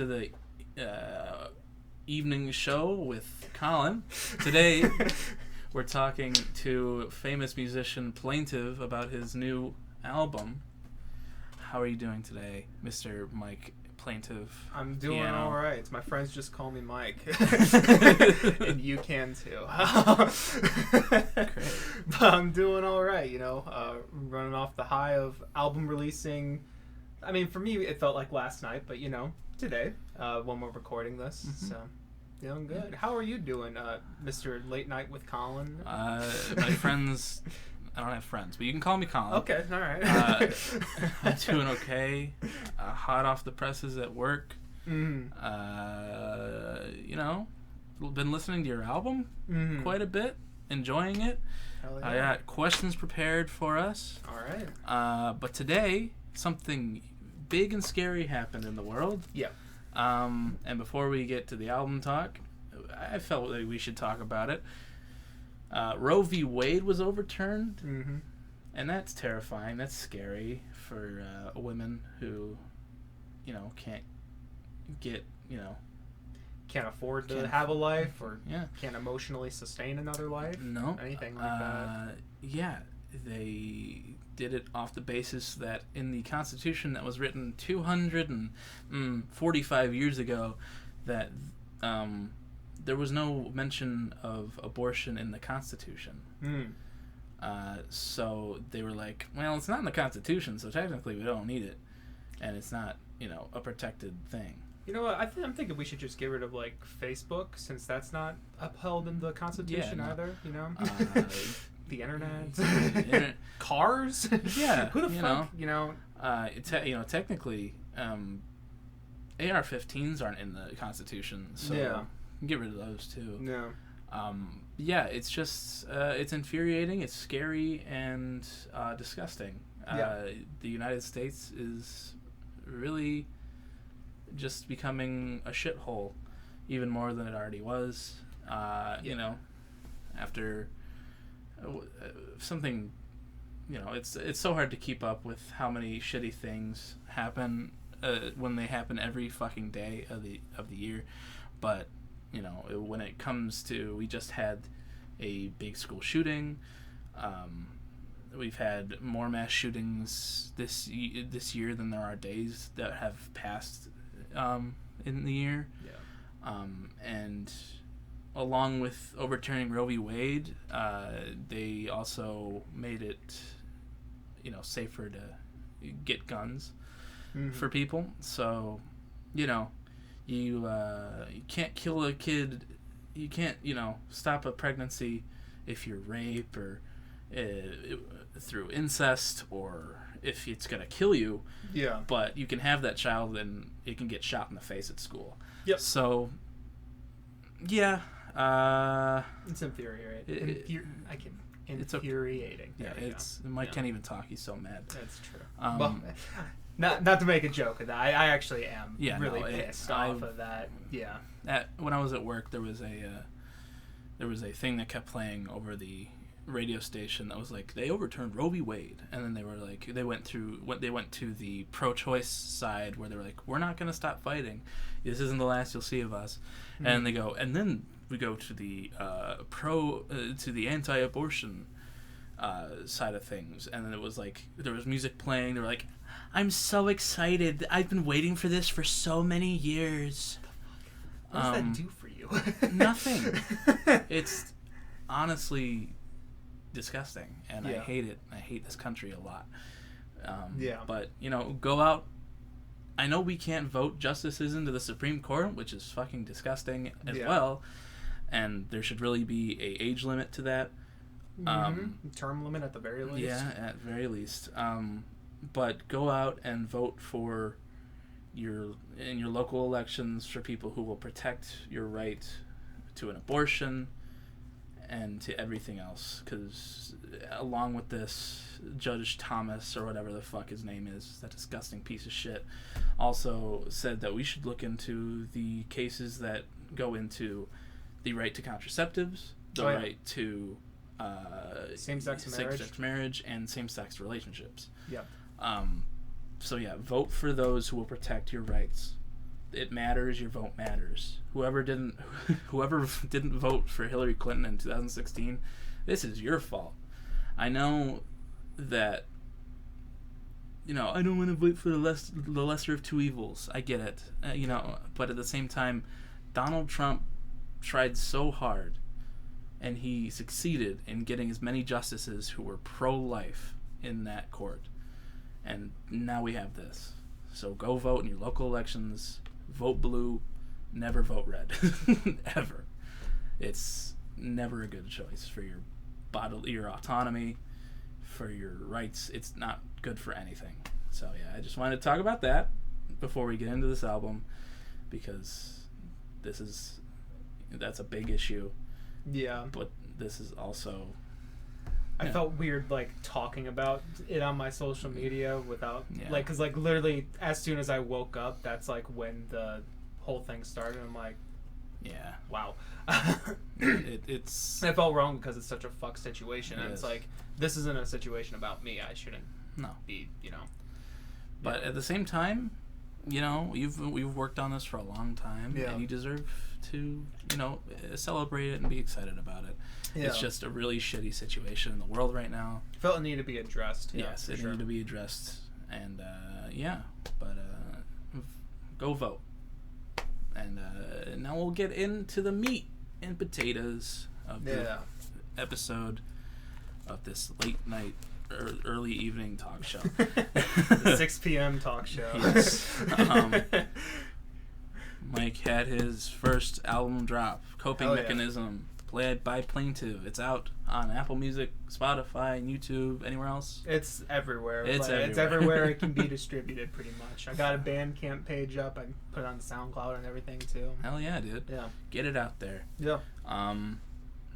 to the evening show with Colin. Today, we're talking to famous musician Plaintive about his new album. How are you doing today, Mr. Mike Plaintive? I'm doing all right. My friends just call me Mike. And you can too. Great. But I'm doing all right, running off the high of album releasing. I mean, for me, it felt like last night, but, today, when we're recording this. Mm-hmm. So, doing good. Yeah. How are you doing, Mr. Late Night with Colin? My friends... I don't have friends, but you can call me Colin. Okay, all right. I'm doing okay. Hot off the presses at work. Mm-hmm. Been listening to your album quite a bit, enjoying it. Hell yeah. I got questions prepared for us. All right. But today, something big and scary happened in the world. Yeah. And before we get to the album talk, I felt like we should talk about it. Roe v. Wade was overturned, and that's terrifying. That's scary for women who, can't get, can't afford to have a life or can't emotionally sustain another life. No. Anything like that. Yeah, they did it off the basis that in the Constitution that was written 245 years ago, that there was no mention of abortion in the Constitution. So they were like, well, it's not in the Constitution, so technically we don't need it. And it's not, a protected thing. You know what? I'm thinking we should just get rid of, Facebook, since that's not upheld in the Constitution either, the internet. Cars? Yeah. Who the fuck, technically, AR-15s aren't in the Constitution, so get rid of those too. Yeah. It's just it's infuriating, it's scary, and disgusting. The United States is really just becoming a shithole, even more than it already was. After something, it's so hard to keep up with how many shitty things happen when they happen every fucking day of the year, but. When it comes to, we just had a big school shooting. We've had more mass shootings this year than there are days that have passed in the year. Yeah. And along with overturning Roe v. Wade, they also made it, safer to get guns for people. So, You can't kill a kid. You can't, stop a pregnancy if you're rape or through incest or if it's going to kill you. Yeah. But you can have that child and it can get shot in the face at school. Yep. So, yeah. It's infuriating. It's infuriating. Mike can't even talk. He's so mad. That's true. Not to make a joke of that. I actually am really pissed off of that. Yeah. When I was at work, there was a thing that kept playing over the radio station that was like, they overturned Roe v. Wade, and then they were like, they went to the pro-choice side where they were like, we're not going to stop fighting. This isn't the last you'll see of us. And they go, and then we go to the to the anti-abortion side of things, and then it was like there was music playing. They were like, I'm so excited. I've been waiting for this for so many years. What does that do for you? Nothing. It's honestly disgusting, and I hate it. I hate this country a lot. But, go out. I know we can't vote justices into the Supreme Court, which is fucking disgusting as well, and there should really be a age limit to that. Term limit at the very least. Yeah, at very least. But go out and vote for in your local elections for people who will protect your right to an abortion and to everything else. Because along with this, Judge Thomas, or whatever the fuck his name is, that disgusting piece of shit, also said that we should look into the cases that go into the right to contraceptives, the right to same-sex marriage and same-sex relationships. Yep. So vote for those who will protect your rights. it matters. Your vote matters. Whoever didn't vote for Hillary Clinton in 2016, this is your fault. I know that, I don't want to vote for the lesser of two evils. I get it, but at the same time, Donald Trump tried so hard, and he succeeded in getting as many justices who were pro-life in that court. And now we have this. So go vote in your local elections. Vote blue. Never vote red. Ever. It's never a good choice for your your autonomy, for your rights. It's not good for anything. So yeah, I just wanted to talk about that before we get into this album, because that's a big issue. Yeah. But this is also... I felt weird, talking about it on my social media without... Yeah. Because, literally, as soon as I woke up, that's, when the whole thing started. I'm like... Yeah. Wow. It's... I felt wrong because it's such a fuck situation. And is. it's this isn't a situation about me. I shouldn't be, But at the same time, we've worked on this for a long time. Yeah. And you deserve to, celebrate it and be excited about it. Yeah. It's just a really shitty situation in the world right now. Felt it needed to be addressed. Yes, it needed to be addressed. And, but go vote. And now we'll get into the meat and potatoes of the episode of this late night or early evening talk show. The 6 p.m. talk show. Yes. Mike had his first album drop, Coping Mechanism, played by Plaintive. It's out on Apple Music, Spotify, and YouTube. Anywhere else? It's everywhere. It's everywhere it can be distributed, pretty much. I got a Bandcamp page up. I put it on SoundCloud and everything, too. Hell yeah, dude. Yeah. Get it out there. Yeah.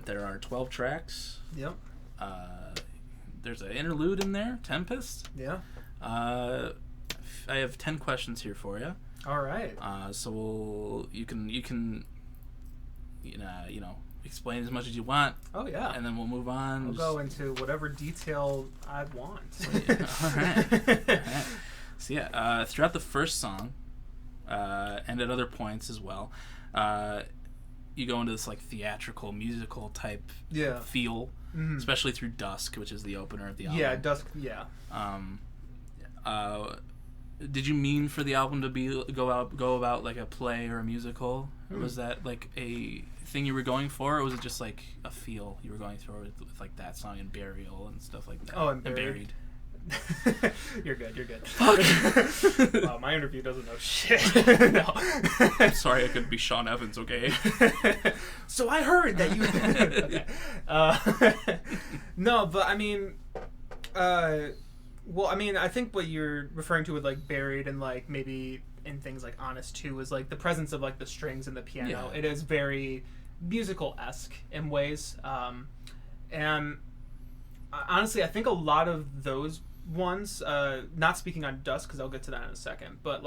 There are 12 tracks. Yep. There's an interlude in there, Tempest. Yeah. I have 10 questions here for you. All right. So you can explain as much as you want. Oh yeah. And then we'll move on. I'll go into whatever detail I want. All right. So yeah, throughout the first song, and at other points as well, you go into this theatrical, musical type feel, especially through Dusk, which is the opener of the album. Yeah, Dusk. Yeah. Did you mean for the album to go about like a play or a musical? Or was that a thing you were going for, or was it just a feel you were going through with that song and Burial and stuff like that? Oh, and Buried. You're good. Fuck. Wow, my interview doesn't know shit. No. I'm sorry, I couldn't be Sean Evans, okay? So I heard that you... Okay. No, but I mean... Well, I mean, I think what you're referring to with Buried and maybe in things like Honest too is the presence of the strings and the piano. Yeah. It is very musical-esque in ways. And honestly, I think a lot of those ones, not speaking on Dusk because I'll get to that in a second, but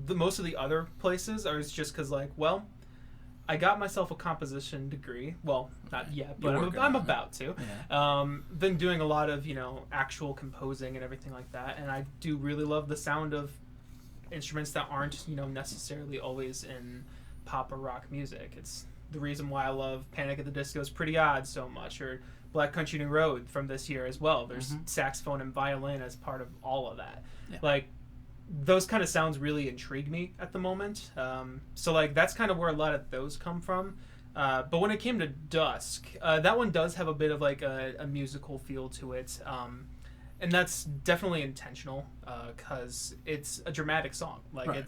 most of the other places are just because I got myself a composition degree. Well, not yet, but I'm about to. Yeah. Been doing a lot of, actual composing and everything like that. And I do really love the sound of instruments that aren't, necessarily always in pop or rock music. It's the reason why I love Panic at the Disco's Pretty Odd so much, or Black Country New Road from this year as well. There's saxophone and violin as part of all of that. Yeah. Those kind of sounds really intrigue me at the moment. So that's kind of where a lot of those come from. But when it came to Dusk, that one does have a bit of a musical feel to it. And that's definitely intentional because it's a dramatic song. Right.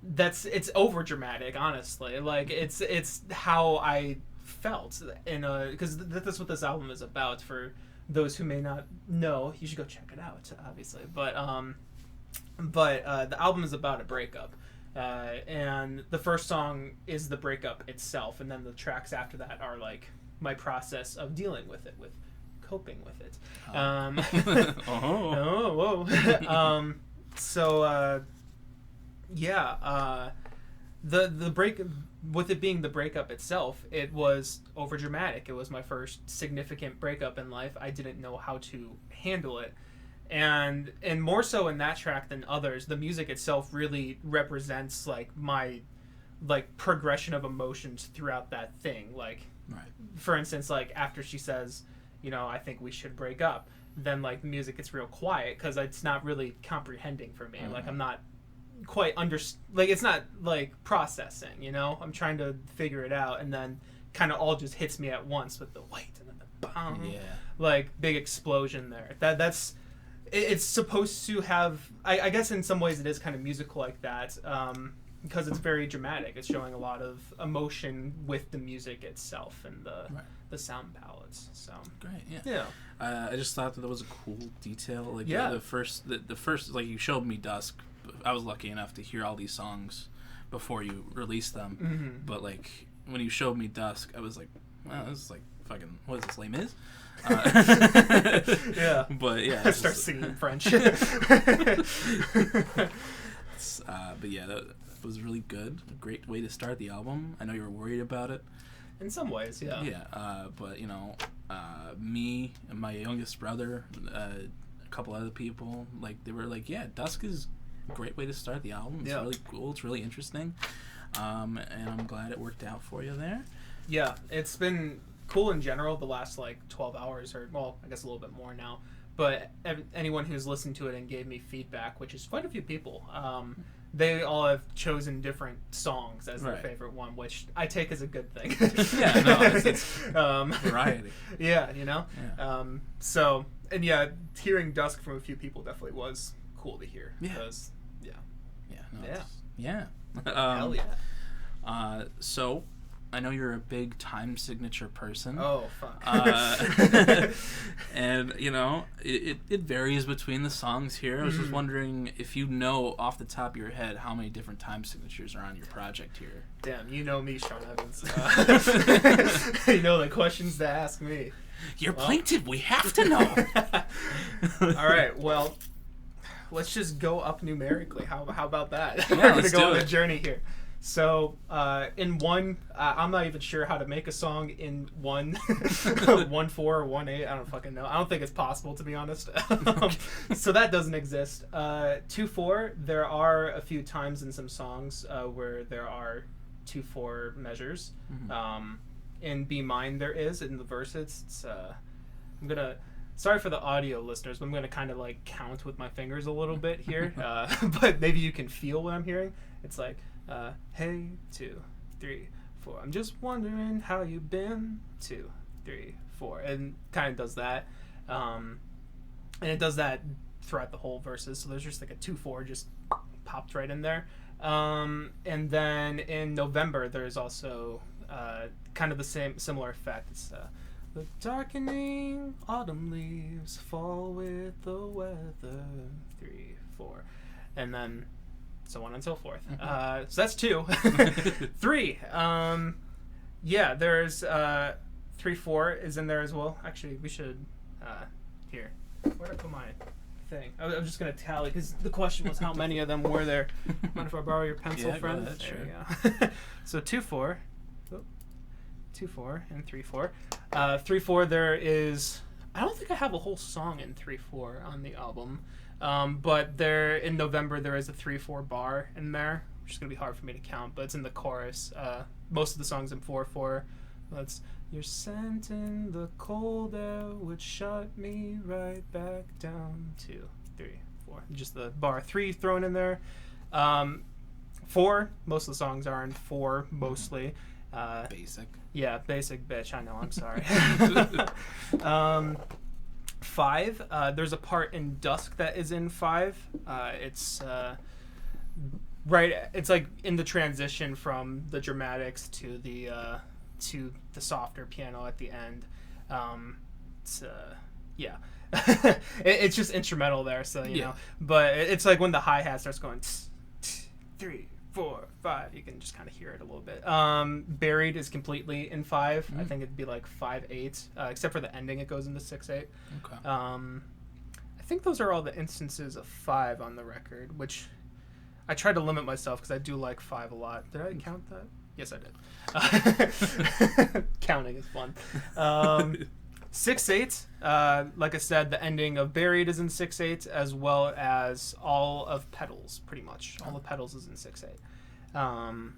It's over dramatic, honestly. It's how I felt, because that's what this album is about. For those who may not know, you should go check it out, obviously. But the album is about a breakup, and the first song is the breakup itself, and then the tracks after that are my process of dealing with it, with coping with it. The break, with it being the breakup itself, it was over dramatic. It was my first significant breakup in life. I didn't know how to handle it, and more so in that track than others, the music itself really represents like my like progression of emotions throughout that thing. Like, Right. for instance, like after she says, you know, I think we should break up, then like the music gets real quiet because it's not really comprehending for me. Like I'm not quite like it's not like processing, you know. I'm trying to figure it out, and then kind of all just hits me at once with the weight and then the bang, like big explosion there. That's it's supposed to have. I guess in some ways it is kind of musical like that, because it's very dramatic. It's showing a lot of emotion with the music itself and the sound palettes. So great, yeah. I just thought that was a cool detail. Like the first, like you showed me Dusk. I was lucky enough to hear all these songs before you released them. Mm-hmm. But like when you showed me Dusk, I was like, wow, this is like fucking, what is this, Les Mis? Yeah. But yeah. I start singing in French. But yeah, that was really good. A great way to start the album. I know you were worried about it. In some ways, yeah. Yeah, but you know, me and my youngest brother, a couple other people, like they were like, yeah, Dusk is a great way to start the album. It's really cool. It's really interesting. And I'm glad it worked out for you there. Yeah, it's been cool in general the last like 12 hours, or well, I guess a little bit more now. But anyone who's listened to it and gave me feedback, which is quite a few people, they all have chosen different songs as their favorite one, which I take as a good thing. Yeah, no, it's variety. Yeah, you know? Yeah. So, and yeah, hearing Dusk from a few people definitely was cool to hear. Yeah. Because, yeah. Hell yeah. So, I know you're a big time signature person. Oh, fuck. And, you know, it varies between the songs here. I was just wondering if you know off the top of your head how many different time signatures are on your project here. Damn, you know me, Sean Evans. You know the questions to ask me. You're Plaintive. We have to know. All right, well, let's just go up numerically. How about that? Yeah, We're going to let's go do on it. a journey here. So, in one, I'm not even sure how to make a song in 1/4 or 1/8. I don't fucking know. I don't think it's possible, to be honest. So that doesn't exist. 2/4, there are a few times in some songs where there are 2/4 measures. In B mine, there is in the verses. It's I'm gonna. Sorry for the audio listeners, but I'm gonna kind of like count with my fingers a little bit here. But maybe you can feel what I'm hearing. It's like. Hey, 2, 3, 4. I'm just wondering how you've been. 2, 3, 4, and kind of does that. And it does that throughout the whole verses. So there's just like a 2/4 just popped right in there. And then in November there's also kind of the similar effect. It's the darkening autumn leaves fall with the weather. 3, 4, and then. So on and so forth. So that's 2. 3. Yeah, there's 3/4 is in there as well. Actually, we should. Here. Where did I put my thing? I'm just going to tally because the question was how many of them were there. Mind if I borrow your pencil, friend? Ahead, there you go. So 2/4. 2/4 and 3/4. 3/4 there is. I don't think I have a whole song in 3/4 on the album. But there in November there is a 3/4 bar in there, which is gonna be hard for me to count, but it's in the chorus. Most of the songs in 4/4. That's your scent in the cold air would shut me right back down. 2, 3, 4. Just the bar 3 thrown in there. 4. Most of the songs are in 4 mostly. Basic. Yeah, basic bitch. I know. I'm sorry. 5. There's a part in Dusk that is in 5. It's right. It's like in the transition from the dramatics to the softer piano at the end. Yeah. It's just instrumental there, so you know. But it's like when the hi-hat starts going 3, 4, 5, you can just kind of hear it a little bit. Buried is completely in 5. I think it'd be like 5/8, except for the ending. It goes into 6/8. Okay. I think those are all the instances of 5 on the record, which I try to limit myself because I do like 5 a lot. Did I count that? Yes, I did. Counting is fun. 6/8. Like I said, the ending of Buried is in 6/8, as well as all of Petals, pretty much. All of Petals is in 6/8.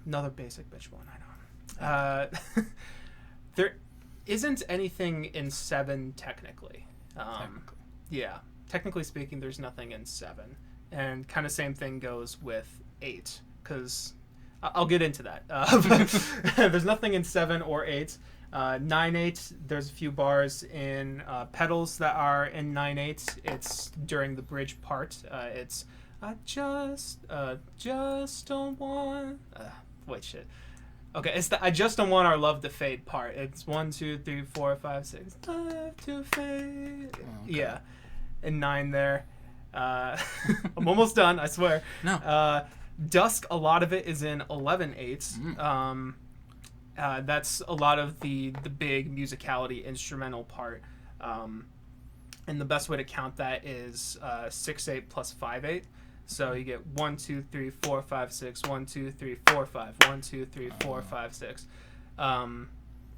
Another basic bitch one, I know. There isn't anything in 7 technically. Yeah, technically speaking, there's nothing in 7. And kind of same thing goes with 8, because I'll get into that. There's nothing in 7 or 8. 9/8, there's a few bars in Petals that are in 9/8. It's during the bridge part. It's I just don't want. Wait, shit. Okay, it's the I just don't want our love to fade part. It's 1, 2, 3, 4, 5, 6. Love to fade. Oh, okay. Yeah, and 9 there. I'm almost done. I swear. No. Dusk. A lot of it is in 11/8. That's a lot of the big musicality instrumental part. And the best way to count that is 6/8 plus 5/8. So you get 1, 2, 3, 4, 5, 6. 1, 2, 3, 4, 5. 1, 2, 3, 4, 5, 6.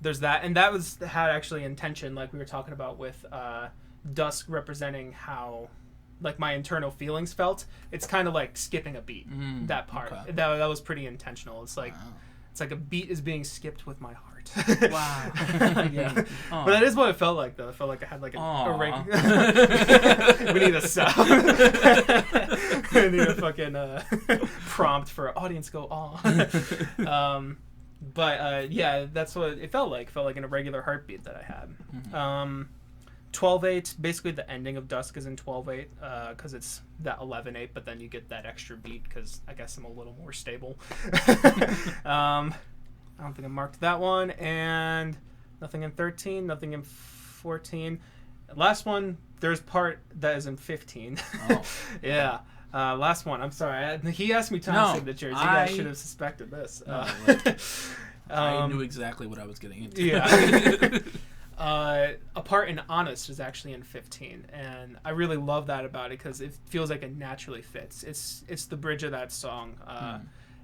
There's that, and that had actually intention, like we were talking about with Dusk representing how, like, my internal feelings felt. It's kind of like skipping a beat. That part that was pretty intentional. It's like it's like a beat is being skipped with my heart. Wow. Yeah. But that is what it felt like, though. It felt like I had like a ring. We need a sound. We need a fucking prompt for audience go on. But yeah, that's what it felt like. It felt like an irregular heartbeat that I had. 12/8, basically the ending of Dusk is in 12/8 because it's that 11/8, but then you get that extra beat because I guess I'm a little more stable. I don't think I marked that one, and nothing in 13, nothing in 14. Last one, there's part that is in 15. Oh. Yeah. Last one, I'm sorry. He asked me time signatures. You guys should have suspected this. I knew exactly what I was getting into. Yeah. A part in Honest is actually in 15, and I really love that about it because it feels like it naturally fits. It's the bridge of that song.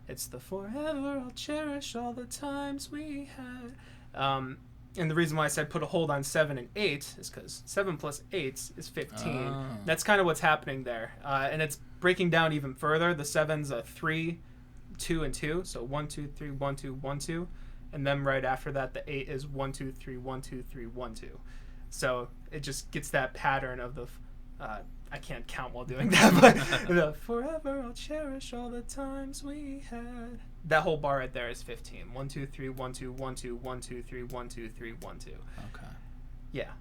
It's the forever I'll cherish all the times we had. And the reason why I said put a hold on 7 and 8 is because 7 plus 8 is 15. That's kind of what's happening there. And it's breaking down even further. The 7's a 3, 2, and 2. So 1, 2, 3, 1, 2, 1, 2. And then right after that, the 8 is 1, 2, 3, 1, 2, 3, 1, 2. So it just gets that pattern of the... I can't count while doing that, but the forever I'll cherish all the times we had. That whole bar right there is 15. 1, 2, 3, 1, 2, 1, 2, 1, 2, 3, 1, 2, 3, 1, 2. Okay. Yeah.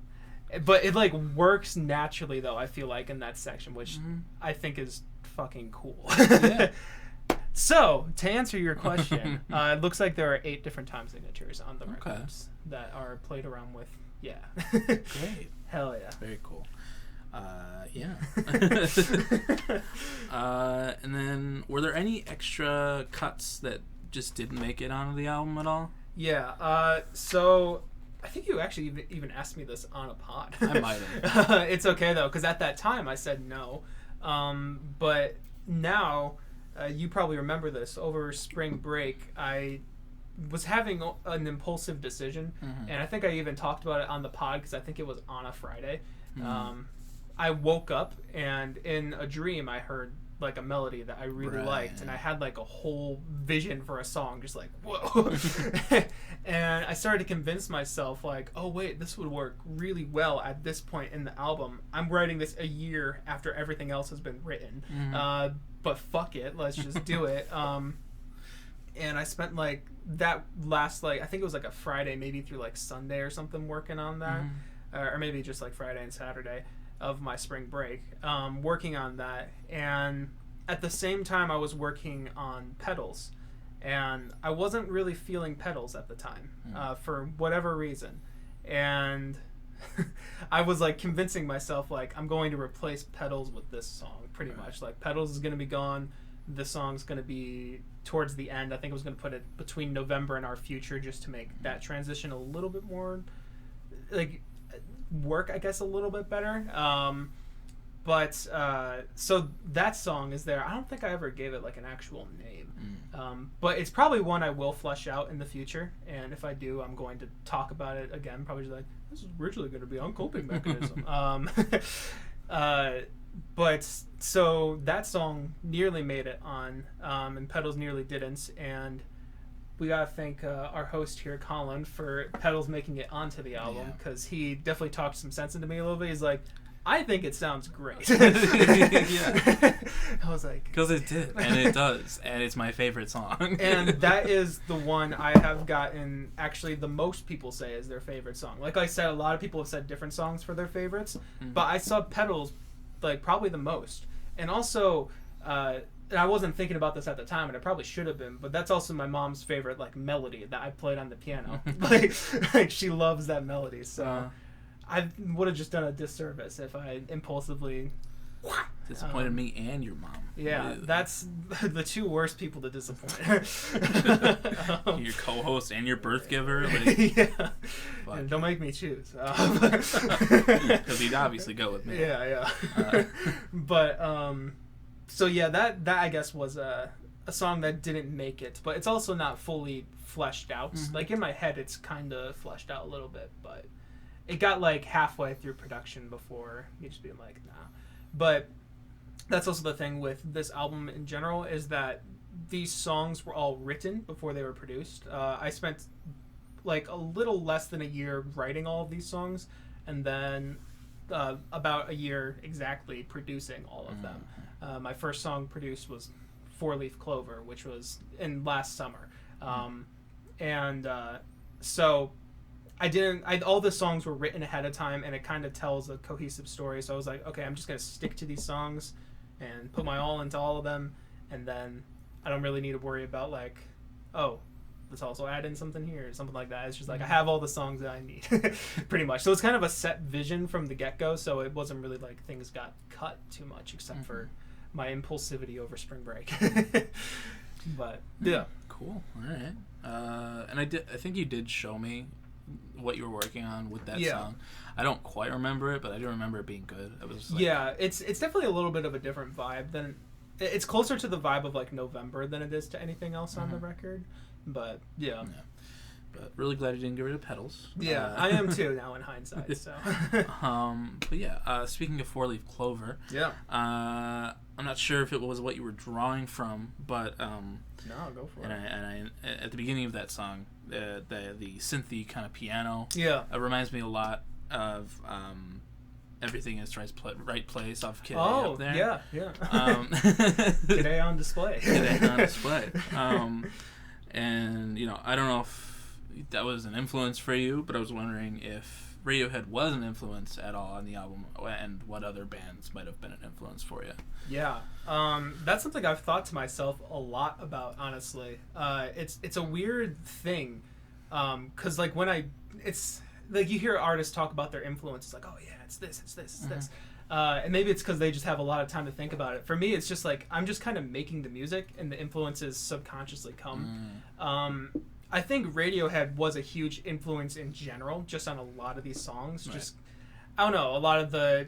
But it, like, works naturally, though, I feel like, in that section, which I think is fucking cool. Yeah. So, to answer your question, it looks like there are 8 different time signatures on the records that are played around with. Yeah. Great. Hell yeah. Very cool. Yeah. And then, were there any extra cuts that just didn't make it onto the album at all? Yeah. So, I think you actually even asked me this on a pod. I might have. It's okay, though, because at that time I said no. But now, you probably remember this. Over spring break, I was having an impulsive decision, and I think I even talked about it on the pod because I think it was on a Friday. I woke up, and in a dream I heard like a melody that I really liked, and I had like a whole vision for a song, just like, whoa. And I started to convince myself, like, oh wait, this would work really well at this point in the album. I'm writing this a year after everything else has been written, but fuck it, let's just do it. And I spent like that last, like, I think it was like a Friday, maybe through like Sunday or something, working on that, or maybe just like Friday and Saturday of my spring break, working on that. And at the same time I was working on Petals, and I wasn't really feeling Petals at the time, for whatever reason. And I was like convincing myself, like, I'm going to replace Petals with this song, pretty much. Like, Petals is going to be gone, this song's going to be towards the end. I think I was going to put it between November and Our Future, just to make that transition a little bit more, like, work, I guess, a little bit better. But so that song is there. I don't think I ever gave it like an actual name. But it's probably one I will flesh out in the future, and if I do, I'm going to talk about it again. Probably just like, this is originally going to be on Coping Mechanism. But so that song nearly made it on, and Pedals nearly didn't, and we gotta thank our host here, Colin, for Pedals making it onto the album, because he definitely talked some sense into me a little bit. He's like, I think it sounds great. Yeah. I was like... Because it did, and it does, and it's my favorite song. And that is the one I have gotten, actually, the most people say is their favorite song. Like I said, a lot of people have said different songs for their favorites, but I saw Pedals, like, probably the most. And also, and I wasn't thinking about this at the time, and I probably should have been, but that's also my mom's favorite, like, melody that I played on the piano. like she loves that melody, so... I would have just done a disservice if I impulsively disappointed me and your mom. Yeah, that's the two worst people to disappoint. Your co-host and your birth giver. Like, yeah, and don't make me choose. Because he'd obviously go with me. Yeah. But so yeah, that I guess was a song that didn't make it, but it's also not fully fleshed out. Like in my head, it's kind of fleshed out a little bit, but. It got like halfway through production before me just being like, nah. But that's also the thing with this album in general, is that these songs were all written before they were produced. I spent like a little less than a year writing all of these songs, and then about a year exactly producing all of them. My first song produced was Fourleaf Clover, which was in last summer. So all the songs were written ahead of time, and it kind of tells a cohesive story. So I was like, okay, I'm just going to stick to these songs and put my all into all of them. And then I don't really need to worry about like, oh, let's also add in something here or something like that. It's just like, I have all the songs that I need pretty much. So it's kind of a set vision from the get-go. So it wasn't really like things got cut too much, except for my impulsivity over spring break. But yeah. Cool. All right. And I think you did show me what you were working on with that song. I don't quite remember it, but I do remember it being good. It was like, it's definitely a little bit of a different vibe than it's closer to the vibe of like November than it is to anything else on the record. But yeah. But really glad you didn't get rid of Pedals. Yeah, I am too now in hindsight. So. But yeah, speaking of Four-Leaf Clover. Yeah. I'm not sure if it was what you were drawing from, but no, go for it. And I at the beginning of that song, the synthy kind of piano. Yeah. It reminds me a lot of Everything is Right Place off Kid A up there. Yeah. Kid A on display. Kid A on display. And I don't know if that was an influence for you, but I was wondering if Radiohead was an influence at all on the album, and what other bands might have been an influence for you. Yeah, that's something I've thought to myself a lot about, honestly. It's a weird thing, because like it's like you hear artists talk about their influences, like, oh yeah, it's this, and maybe it's because they just have a lot of time to think about it. For me, it's just like I'm just kind of making the music, and the influences subconsciously come. I think Radiohead was a huge influence in general, just on a lot of these songs. Right. Just, I don't know, a lot of the,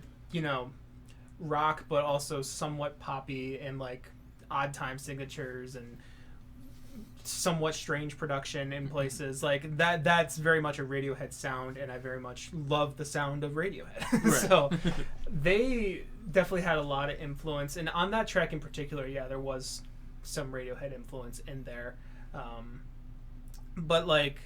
rock, but also somewhat poppy and like odd time signatures and somewhat strange production in places like that. That's very much a Radiohead sound, and I very much love the sound of Radiohead. Right. So they definitely had a lot of influence, and on that track in particular, yeah, there was some Radiohead influence in there. But like,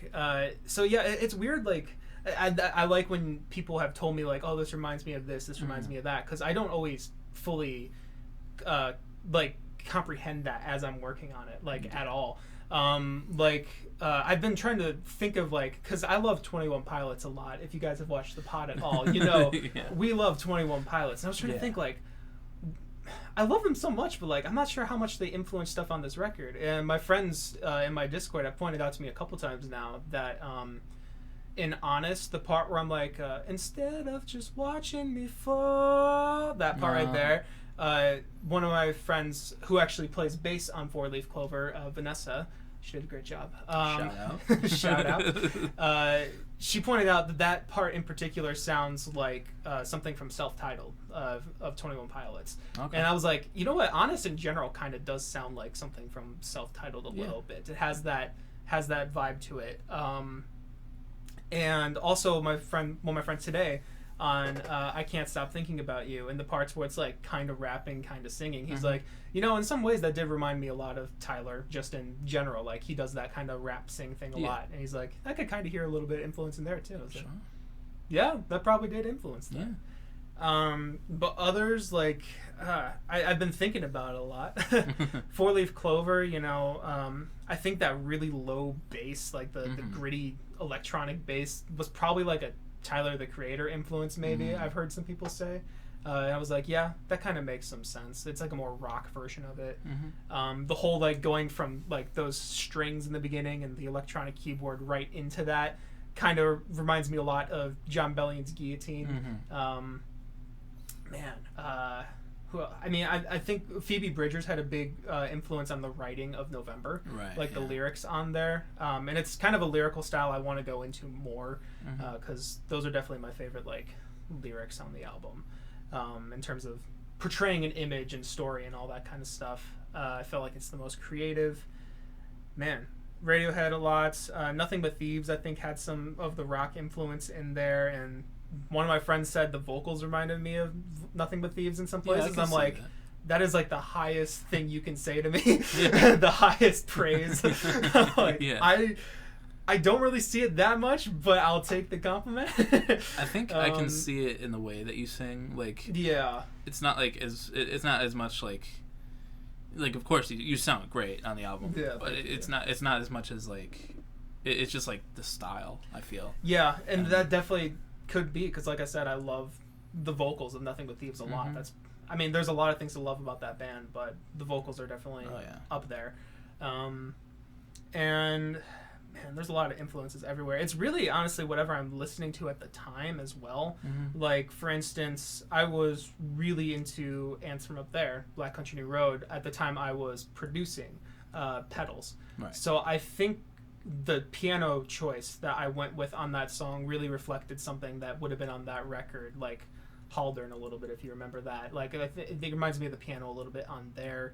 so yeah, it's weird. Like, I like when people have told me like, oh, this reminds me of this reminds me of that, because I don't always fully like comprehend that as I'm working on it, like at all. I've been trying to think of like, because I love 21 Pilots a lot. If you guys have watched the pod at all, we love 21 Pilots. And I was trying to think like, I love them so much, but like I'm not sure how much they influence stuff on this record. And my friends in my Discord have pointed out to me a couple times now that in Honest, the part where I'm like, instead of just watching me fall, that part right there, one of my friends who actually plays bass on Four Leaf Clover, Vanessa, She did a great job. Shout out. Shout out. She pointed out that that part in particular sounds like something from Self-Titled of 21 Pilots. Okay. And I was like, you know what? Honest in general kind of does sound like something from Self-Titled a little bit. It has that vibe to it. And also one of my friends today on I Can't Stop Thinking About You, and the parts where it's like kind of rapping, kind of singing. He's like, you know, in some ways that did remind me a lot of Tyler, just in general. Like, he does that kind of rap sing thing a lot. And he's like, I could kind of hear a little bit of influence in there too. I was like, yeah, that probably did influence that. But others, like, I've been thinking about it a lot. Fourleaf Clover, you know, I think that really low bass, like the gritty electronic bass, was probably like a Tyler the Creator influence, maybe. I've heard some people say. And I was like, yeah, that kind of makes some sense. It's like a more rock version of it. The whole like going from like those strings in the beginning and the electronic keyboard right into that kind of reminds me a lot of John Bellion's Guillotine. I think Phoebe Bridgers had a big influence on the writing of November, the lyrics on there, and it's kind of a lyrical style I want to go into more, because those are definitely my favorite like lyrics on the album, in terms of portraying an image and story and all that kind of stuff. I felt like it's the most creative. Man, Radiohead a lot. Nothing But Thieves, I think, had some of the rock influence in there, and one of my friends said the vocals reminded me of Nothing But Thieves in some places. I'm like, that is like the highest thing you can say to me. The highest praise. Like, I don't really see it that much, but I'll take the compliment. I think I can see it in the way that you sing. Like, it's not like it's not as much like of course you sound great on the album, but it's not as much as like it's just like the style, I feel. Yeah, and that definitely could be, because like I said, I love the vocals of Nothing But Thieves a lot. There's a lot of things to love about that band, but the vocals are definitely up there. And man, there's a lot of influences everywhere. It's really honestly whatever I'm listening to at the time as well. Like, for instance, I was really into Ants From Up There, Black Country New Road, at the time I was producing Pedals. So I think the piano choice that I went with on that song really reflected something that would have been on that record, like Haldern a little bit, if you remember that. Like, it reminds me of the piano a little bit on there.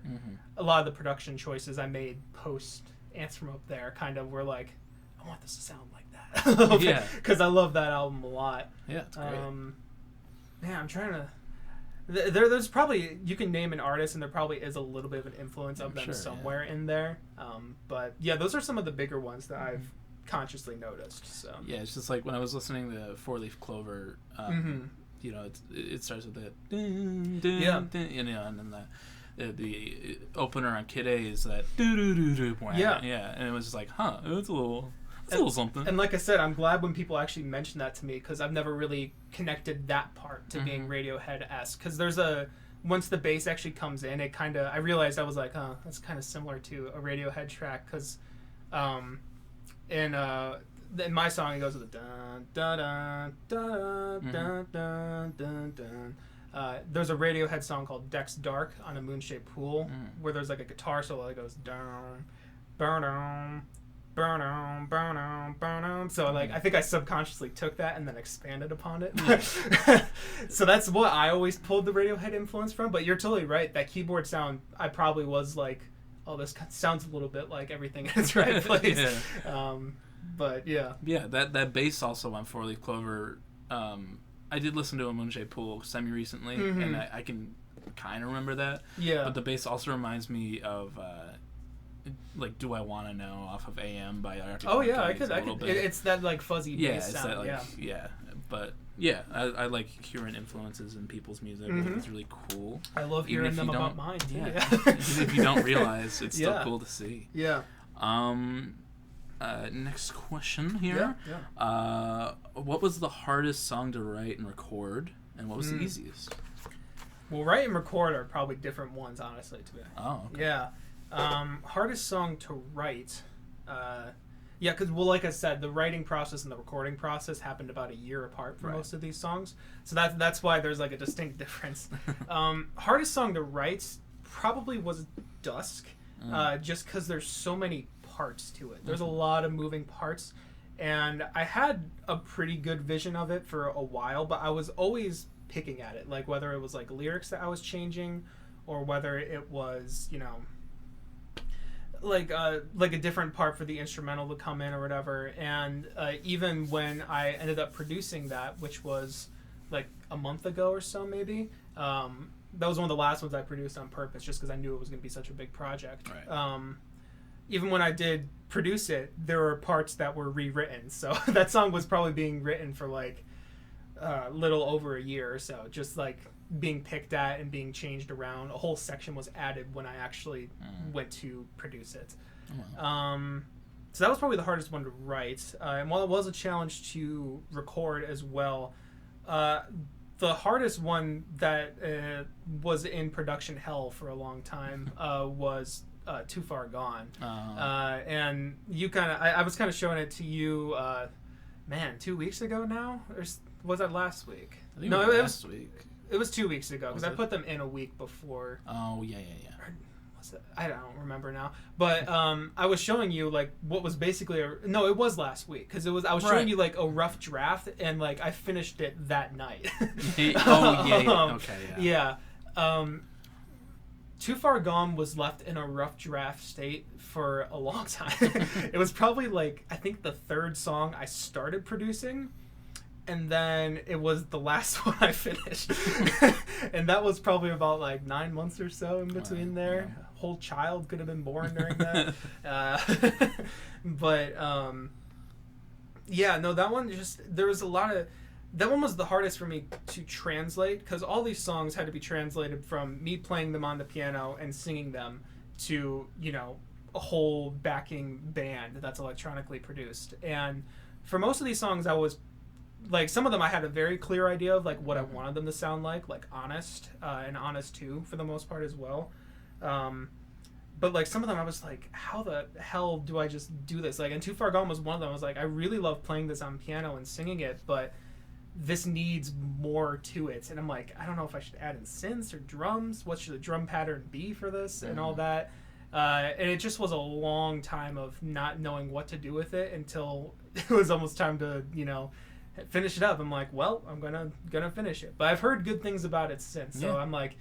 A lot of the production choices I made post Ants From Up There kind of were like, I want this to sound like that. Because I love that album a lot. Yeah, it's great. Man, I'm trying to... There's probably, you can name an artist and there probably is a little bit of an influence of them somewhere in there, but yeah, those are some of the bigger ones that I've consciously noticed. So yeah, it's just like when I was listening to Four Leaf Clover, you know, it starts with that dun, dun, dun, you know, and then the opener on Kid A is that and it was just like, it's a little something. And like I said, I'm glad when people actually mention that to me, because I've never really connected that part to being Radiohead-esque. Because once the bass actually comes in, it kind of, I realized I was like, that's kind of similar to a Radiohead track. Because in my song, it goes with the dun dun dun dun dun dun dun. There's a Radiohead song called Deck's Dark on a Moon-Shaped Pool, where there's like a guitar solo that goes down, burn down. So like, I think I subconsciously took that and then expanded upon it. So that's what I always pulled the Radiohead influence from. But you're totally right. That keyboard sound, I probably was like, oh, this sounds a little bit like everything in its right place. But yeah. Yeah, that bass also on Four Leaf Clover. I did listen to a Moonshaped Pool semi-recently, and I can kind of remember that. Yeah. But the bass also reminds me of... like Do I Want to Know off of AM by Arctic Monkeys. I could. It's that like fuzzy bass sound. That, like, but yeah, I like hearing influences in people's music. It's really cool. I love hearing them about mine too. Even if you don't realize, it's still cool to see. Next question here. What was the hardest song to write and record, and what was the easiest? Well, write and record are probably different ones, honestly, to me. Oh, okay. Yeah. Hardest song to write, because like I said, the writing process and the recording process happened about a year apart for most of these songs, so that's why there's like a distinct difference. Hardest song to write probably was Dusk, just because there's so many parts to it. There's a lot of moving parts, and I had a pretty good vision of it for a while, but I was always picking at it, like whether it was like lyrics that I was changing, or whether it was, you know, like a different part for the instrumental to come in or whatever. And even when I ended up producing that, which was like a month ago or so maybe, that was one of the last ones I produced on purpose just because I knew it was going to be such a big project. Right. Even when I did produce it, there were parts that were rewritten, so that song was probably being written for like little over a year or so, just like being picked at and being changed around. A whole section was added when I actually went to produce it. So that was probably the hardest one to write, and while it was a challenge to record as well, the hardest one that was in production hell for a long time was Too Far Gone. And you kind of, I was kind of showing it to you, 2 weeks ago now? Or was that last week? I think it was last week. It was 2 weeks ago, because I put them in a week before. Oh, yeah. Or was it? I don't remember now. But I was showing you, like, what was basically no, it was last week, because I was showing you, like, a rough draft, and, like, I finished it that night. Okay, yeah. Yeah. Too Far Gone was left in a rough draft state for a long time. It was probably, like, I think the third song I started producing, and then it was the last one I finished. And that was probably about like 9 months or so in between there. Yeah. A whole child could have been born during that. But yeah, no, that one just, there was a lot of, that one was the hardest for me to translate, because all these songs had to be translated from me playing them on the piano and singing them to, you know, a whole backing band that's electronically produced. And for most of these songs, I was like, some of them I had a very clear idea of like what I wanted them to sound like Honest, and Honest 2 for the most part as well. But like some of them I was like, how the hell do I just do this? Like, and Too Far Gone was one of them. I was like, I really love playing this on piano and singing it, but this needs more to it. And I'm like, I don't know if I should add in synths or drums. What should the drum pattern be for this and all that? And it just was a long time of not knowing what to do with it until it was almost time to, you know, finish it up. I'm like, well, I'm gonna finish it. But I've heard good things about it since, so I'm like,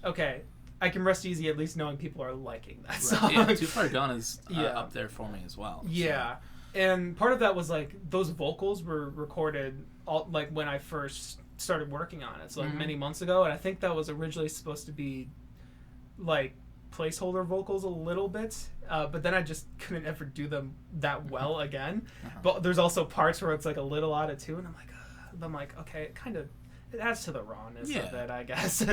okay, I can rest easy at least knowing people are liking that song. Yeah, Too Far Gone is up there for me as well. Yeah, so. And part of that was like those vocals were recorded like when I first started working on it, so like many months ago, and I think that was originally supposed to be like placeholder vocals a little bit, but then I just couldn't ever do them that well again. But there's also parts where it's like a little out of tune. I'm like, okay, it adds to the rawness of it, I guess.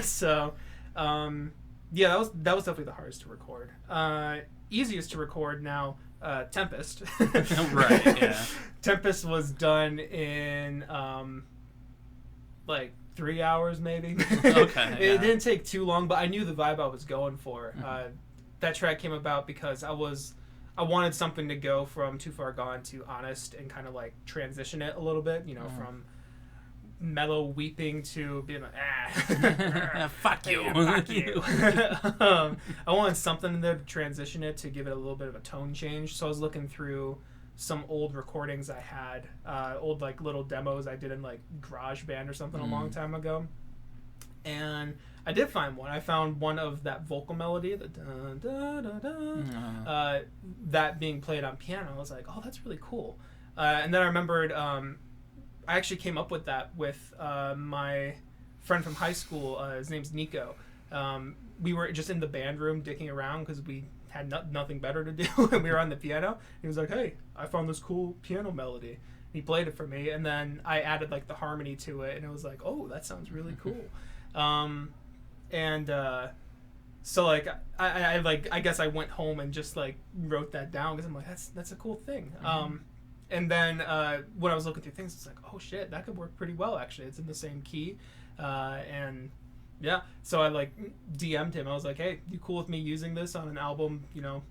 So, yeah, that was definitely the hardest to record. Easiest to record now, Tempest. Right. Yeah. Tempest was done in like 3 hours maybe. Okay. It didn't take too long, but I knew the vibe I was going for. That track came about because I wanted something to go from Too Far Gone to Honest and kind of like transition it a little bit, you know, from mellow weeping to being like, fuck you. Fuck you. I wanted something there to transition it, to give it a little bit of a tone change. So I was looking through some old recordings I had, old like little demos I did in like GarageBand or something a long time ago, and I did find one. I found one of that vocal melody, the da da da da, that being played on piano. I was like, oh, that's really cool. And then I remembered I actually came up with that with my friend from high school. His name's Nico. We were just in the band room dicking around because we had nothing better to do, and we were on the piano. He was like, hey, I found this cool piano melody. He played it for me, and then I added like the harmony to it, and it was like, oh, that sounds really cool. So like I guess I went home and just like wrote that down because I'm like, that's a cool thing. And then when I was looking through things, it's like, oh shit, that could work pretty well actually. It's in the same key, and yeah. So I like DM'd him. I was like, hey, you cool with me using this on an album, you know,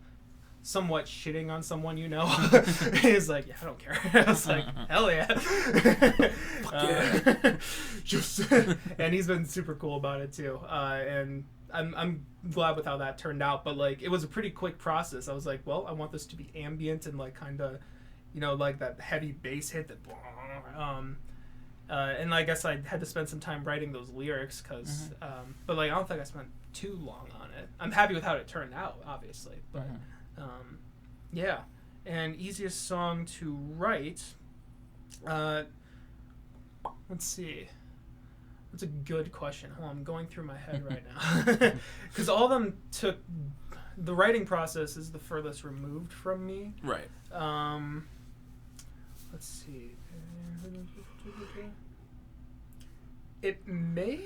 somewhat shitting on someone, you know. He's like, yeah, I don't care. I was like, hell yeah. Just and he's been super cool about it too. And I'm glad with how that turned out, but like it was a pretty quick process. I was like, well, I want this to be ambient and like kind of, you know, like that heavy bass hit that and I guess I had to spend some time writing those lyrics because but like I don't think I spent too long on it. I'm happy with how it turned out, obviously, but yeah. And easiest song to write, let's see. That's a good question. Hold on, I'm going through my head right now. Because all of them took... The writing process is the furthest removed from me. Right. Let's see. It may...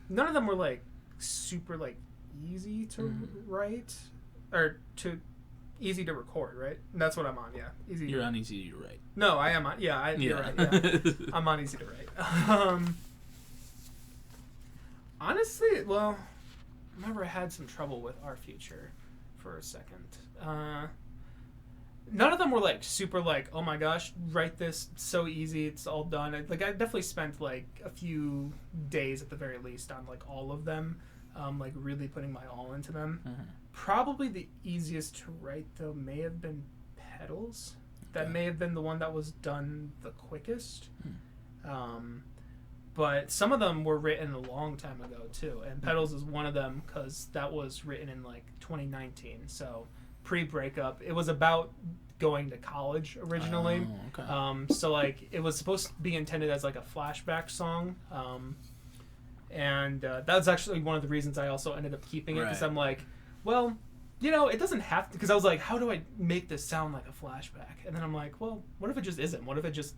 None of them were, like, super, like, easy to write. Or easy to record, right? That's what I'm on, yeah. You're on easy to write. No, I am on... Yeah, you're right, yeah. I'm on easy to write. Honestly, well, I remember I had some trouble with Our Future for a second. None of them were like super like, oh my gosh, write this so easy, it's all done. I definitely spent like a few days at the very least on like all of them, like really putting my all into them. Probably the easiest to write though may have been Petals. That may have been the one that was done the quickest. But some of them were written a long time ago too, and Petals is one of them because that was written in like 2019, so pre-breakup. It was about going to college originally. So like it was supposed to be intended as like a flashback song, and that's actually one of the reasons I also ended up keeping it because I'm like, well, you know, it doesn't have to, because I was like, how do I make this sound like a flashback? And then I'm like, well, what if it just isn't? What if it just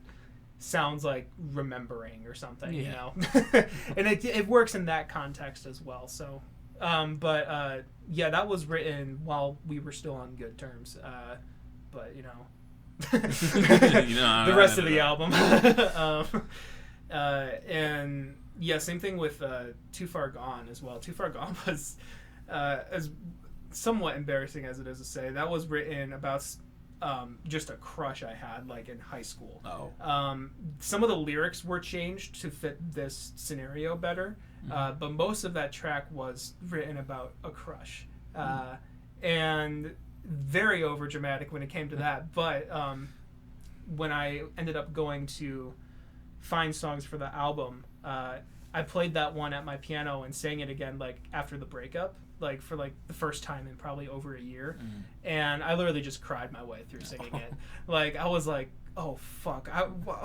sounds like remembering or something, you know? And it works in that context as well. So, but yeah, that was written while we were still on good terms. But you know, the rest of the album. And yeah, same thing with Too Far Gone as well. Too Far Gone was as somewhat embarrassing as it is to say. That was written about just a crush I had like in high school. Some of the lyrics were changed to fit this scenario better, but most of that track was written about a crush, and very over dramatic when it came to that. But when I ended up going to find songs for the album, I played that one at my piano and sang it again like after the breakup, like for like the first time in probably over a year, and I literally just cried my way through singing it. Like I was like, oh fuck,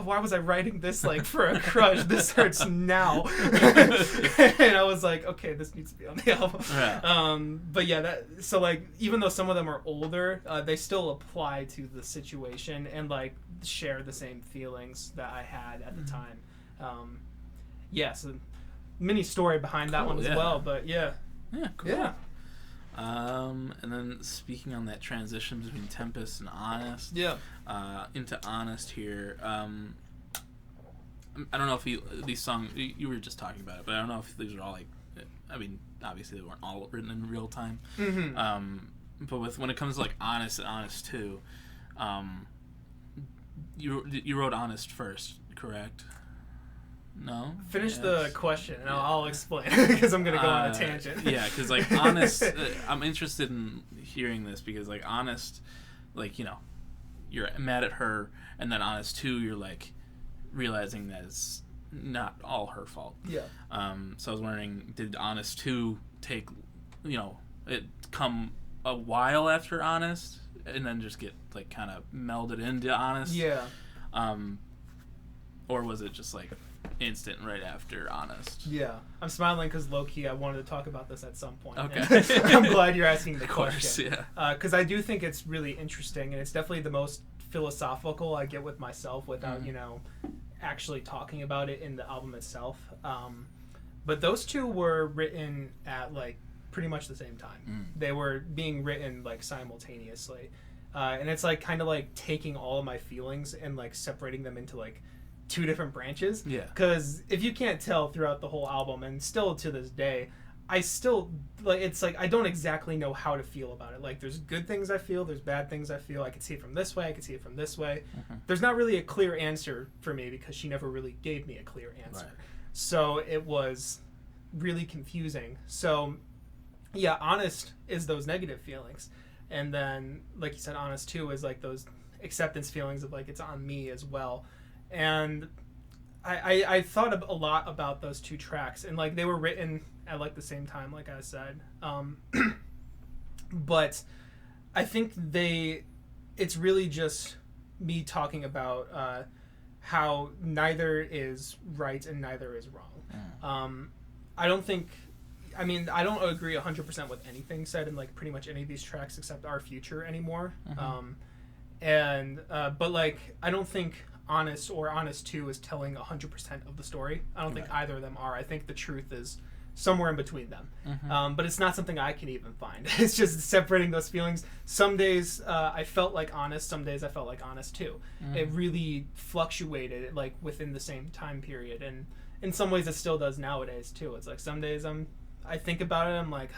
why was I writing this like for a crush? This hurts now. And I was like, okay, this needs to be on the album. But yeah, so like even though some of them are older, they still apply to the situation and like share the same feelings that I had at the time. Yeah, so mini story behind that one as well, but yeah. Yeah, cool. Yeah. And then speaking on that transition between Tempest and Honest, into Honest here, I don't know if these songs, you were just talking about it, but I don't know if these are all like, I mean, obviously they weren't all written in real time, but when it comes to like Honest and Honest 2, you wrote Honest first, correct? No. Finish the question, and I'll explain because I'm gonna go on a tangent. Yeah, because like Honest, I'm interested in hearing this because like Honest, like, you know, you're mad at her, and then Honest 2, you're like realizing that it's not all her fault. Yeah. So I was wondering, did Honest 2 take, you know, it come a while after Honest, and then just get like kind of melded into Honest? Yeah. Or was it just like instant right after Honest? Yeah, I'm smiling because low-key I wanted to talk about this at some point. Okay. I'm glad you're asking the question. Of course, yeah. Because I do think it's really interesting, and it's definitely the most philosophical I get with myself without, you know, actually talking about it in the album itself. But those two were written at like pretty much the same time. They were being written like simultaneously. And it's like kind of like taking all of my feelings and like separating them into like two different branches. Yeah. Because if you can't tell throughout the whole album, and still to this day, I still like it's like I don't exactly know how to feel about it. Like there's good things I feel, there's bad things I feel. I can see it from this way, I can see it from this way. There's not really a clear answer for me because she never really gave me a clear answer. Right. So it was really confusing. So yeah, honest is those negative feelings. And then like you said, honest too is like those acceptance feelings of like it's on me as well. And I thought a lot about those two tracks, and like they were written at like the same time, like I said. But I think it's really just me talking about how neither is right and neither is wrong. I don't agree 100% with anything said in like pretty much any of these tracks except Our Future anymore. But like I don't think Honest or Honest 2 is telling 100% of the story. I don't think either of them are. I think the truth is somewhere in between them. But it's not something I can even find. It's just separating those feelings. Some days I felt like Honest, some days I felt like Honest 2. It really fluctuated like within the same time period, and in some ways it still does nowadays too. It's like some days I think about it, I'm like,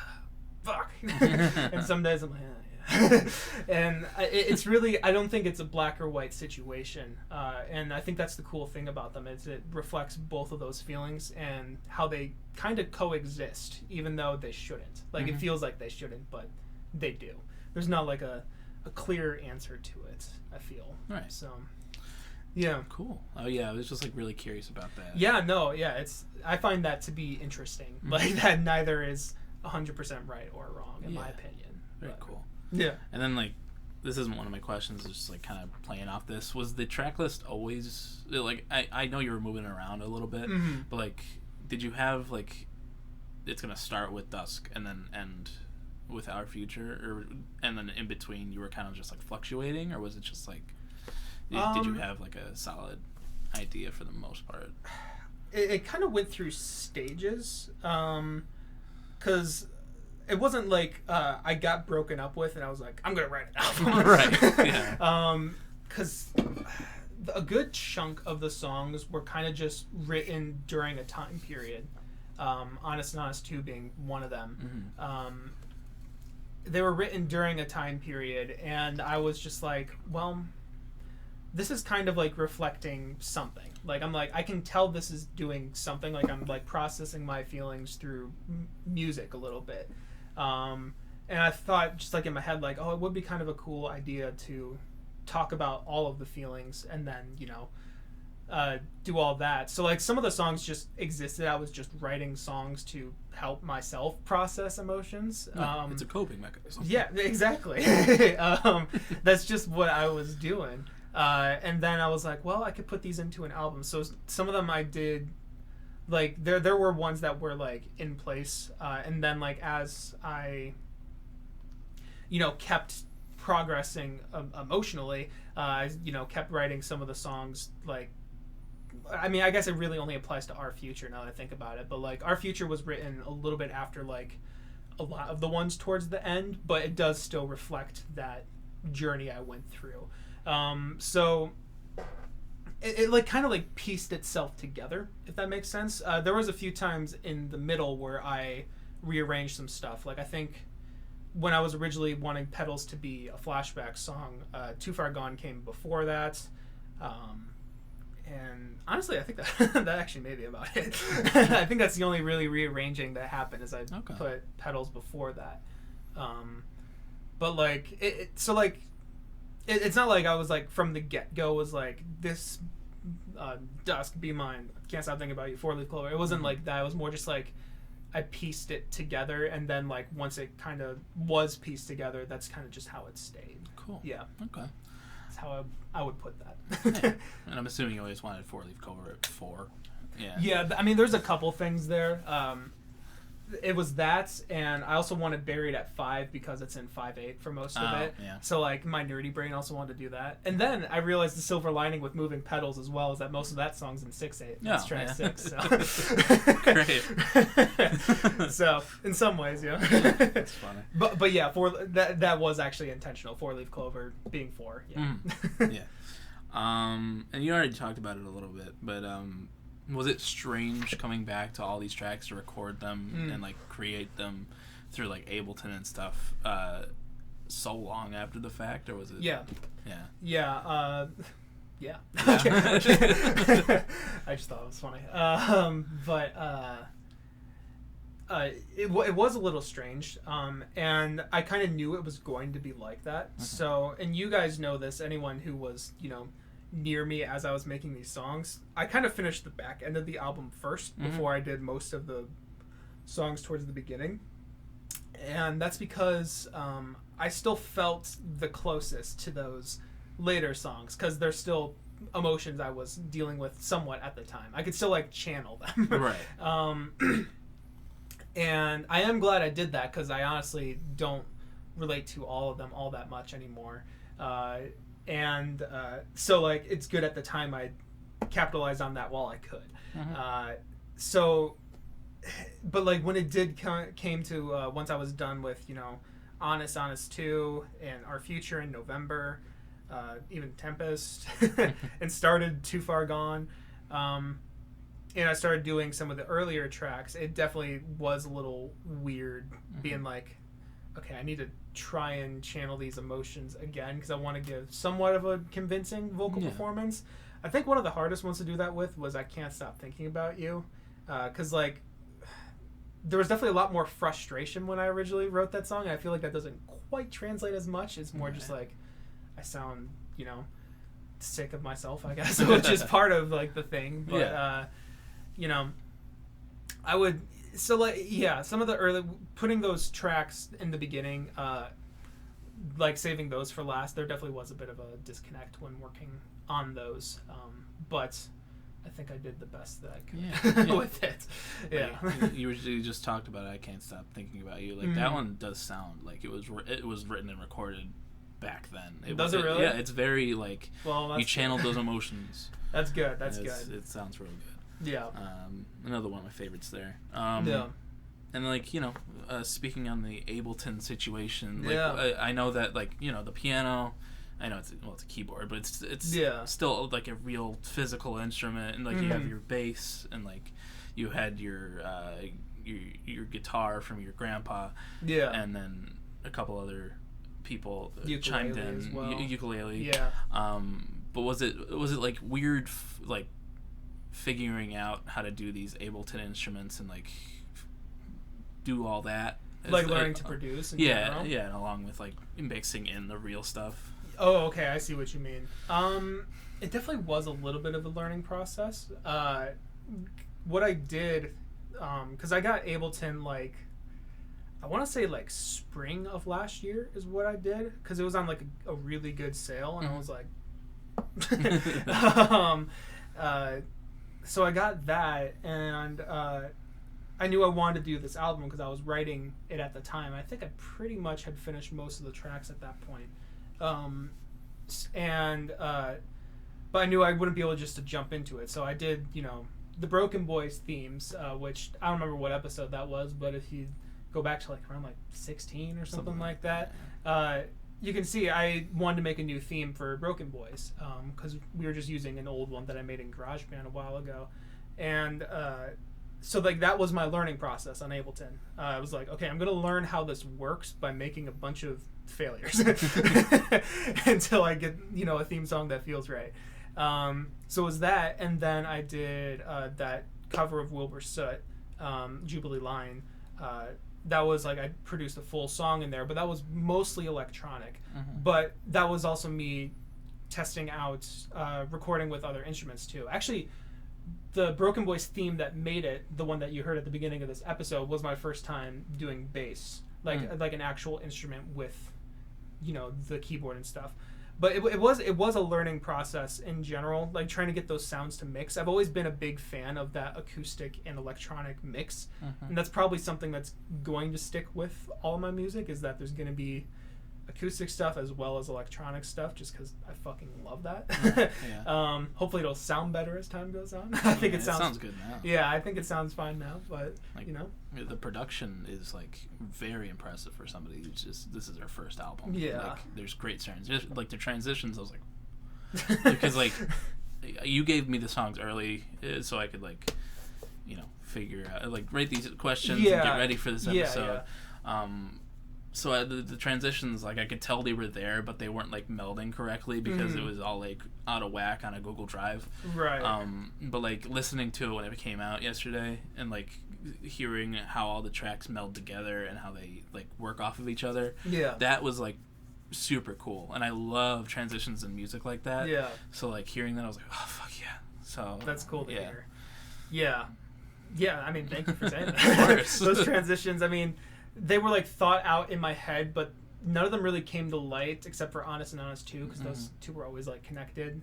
fuck. And some days I'm like, yeah. And it's really, I don't think it's a black or white situation. And I think that's the cool thing about them is it reflects both of those feelings and how they kind of coexist, even though they shouldn't. Like it feels like they shouldn't, but they do. There's not like a clear answer to it, I feel. Right. So, yeah. Cool. Oh yeah, I was just like really curious about that. Yeah, no, yeah, I find that to be interesting. Like that neither is 100% right or wrong in my opinion. Very cool. Yeah. And then like this isn't one of my questions, it's just like kind of playing off this. Was the track list always like I know you were moving around a little bit, but like did you have like it's gonna start with Dusk and then end with Our Future, or and then in between you were kind of just like fluctuating, or was it just like did you have like a solid idea for the most part? It kind of went through stages, because it wasn't like I got broken up with and I was like, I'm gonna write an album. Right. Yeah. Because a good chunk of the songs were kind of just written during a time period. Honest and Honest 2 being one of them. They were written during a time period, and I was just like, well, this is kind of like reflecting something. Like I'm like, I can tell this is doing something. Like I'm like processing my feelings through music a little bit. And I thought just like in my head, like, oh, it would be kind of a cool idea to talk about all of the feelings and then, you know, do all that. So like some of the songs just existed. I was just writing songs to help myself process emotions. It's a coping mechanism. Yeah, exactly. That's just what I was doing. And then I was like, well, I could put these into an album. So some of them I did, like, there were ones that were, like, in place. And then, like, as I, you know, kept progressing emotionally, I, you know, kept writing some of the songs, like, I mean, I guess it really only applies to Our Future now that I think about it. But, like, Our Future was written a little bit after, like, a lot of the ones towards the end. But it does still reflect that journey I went through. So it like kind of like pieced itself together, if that makes sense. There was a few times in the middle where I rearranged some stuff. Like I think when I was originally wanting Petals to be a flashback song, Too Far Gone came before that. And honestly, I think that actually may be about it. I think that's the only really rearranging that happened is I put Petals before that. But like, so like, it's not like I was like from the get-go was like this Dusk be mine, can't stop thinking about you, Fourleaf Clover. It wasn't like that. It was more just like I pieced it together, and then like once it kind of was pieced together, that's kind of just how it stayed. Cool. Yeah. Okay. That's how I would put that. Yeah. And I'm assuming you always wanted Fourleaf Clover at 4. Yeah. Yeah. I mean, there's a couple things there. It was that, and I also wanted Buried at 5 because it's in 5/8 for most of it. Yeah. So like my nerdy brain also wanted to do that. And then I realized the silver lining with Moving Petals as well is that most of that song's in 6/8. That's track 6. So. Great. So in some ways, yeah. That's funny. But yeah, that was actually intentional. Four-Leaf Clover being 4. Yeah. Yeah. And you already talked about it a little bit, but Was it strange coming back to all these tracks to record them and like create them through like Ableton and stuff so long after the fact, or was it? Yeah. Yeah. Yeah. I just thought it was funny. It was a little strange, and I kind of knew it was going to be like that. Okay. So, and you guys know this, anyone who was, near me as I was making these songs, I kind of finished the back end of the album first before I did most of the songs towards the beginning. And that's because I still felt the closest to those later songs because they're still emotions I was dealing with somewhat at the time. I could still like channel them. Right. And I am glad I did that because I honestly don't relate to all of them all that much anymore. So like it's good at the time I capitalized on that while I could. But like when it did came to once I was done with Honest 2 and Our Future in November, even Tempest, and started Too Far Gone, and I started doing some of the earlier tracks, it definitely was a little weird being like, okay, I need to try and channel these emotions again because I want to give somewhat of a convincing vocal performance. I think one of the hardest ones to do that with was I Can't Stop Thinking About You, because like there was definitely a lot more frustration when I originally wrote that song, and I feel like that doesn't quite translate as much. It's more just like I sound sick of myself, I guess, which is part of like the thing. But I would some of the early putting those tracks in the beginning, like saving those for last, there definitely was a bit of a disconnect when working on those, but I think I did the best that I could with it. Yeah. Like, you just talked about I Can't Stop Thinking About You. Like that one does sound like it was written and recorded back then. Does it really? Yeah, it's very like you channeled those emotions. That's good. That's good. It sounds really good. Yeah. Another one of my favorites there. And like speaking on the Ableton situation, like I know that like the piano, I know it's a keyboard, but it's still like a real physical instrument, and like you have your bass, and like you had your guitar from your grandpa, and then a couple other people chimed in as well. Ukulele. But was it like weird like figuring out how to do these Ableton instruments and like do all that, like learning to produce in general? And along with like mixing in the real stuff? Oh, okay, I see what you mean. It definitely was a little bit of a learning process. What I did, because I got Ableton like, I want to say like spring of last year is what I did, because it was on like a really good sale, and I was like, so I got that, and I knew I wanted to do this album because I was writing it at the time. I think I pretty much had finished most of the tracks at that point. But I knew I wouldn't be able just to jump into it, so I did the Broken Boys themes, which I don't remember what episode that was, but if you go back to like around like 16 or something like that, you can see I wanted to make a new theme for Broken Boys, because we were just using an old one that I made in GarageBand a while ago, and so like that was my learning process on Ableton. I was like, okay, I'm gonna learn how this works by making a bunch of failures until I get a theme song that feels right. So it was that, and then I did that cover of Wilbur Soot, Jubilee Line. That was like I produced a full song in there, but that was mostly electronic. But that was also me testing out recording with other instruments too. Actually, the Broken Boys theme that made it, the one that you heard at the beginning of this episode, was my first time doing bass, like an actual instrument with the keyboard and stuff. But it was a learning process in general, like trying to get those sounds to mix. I've always been a big fan of that acoustic and electronic mix, and that's probably something that's going to stick with all of my music, is that there's going to be acoustic stuff as well as electronic stuff, just because I fucking love that. Hopefully it'll sound better as time goes on. I think it sounds good now. Yeah, I think it sounds fine now, but like, the production is like very impressive for somebody who's just, this is their first album. Like there's great transitions. Like the transitions, I was like, because like you gave me the songs early so I could like, figure out like write these questions and get ready for this episode. So the transitions, like I could tell they were there, but they weren't like melding correctly because it was all like out of whack on a Google Drive. Right. But like listening to it when it came out yesterday and like hearing how all the tracks meld together and how they like work off of each other. Yeah. That was like super cool, and I love transitions in music like that. Yeah. So like hearing that, I was like, oh fuck yeah. So that's cool to hear. Yeah. Yeah. I mean, thank you for saying that. Those transitions. I mean, they were like thought out in my head, but none of them really came to light except for Honest and Honest 2, because those two were always like connected.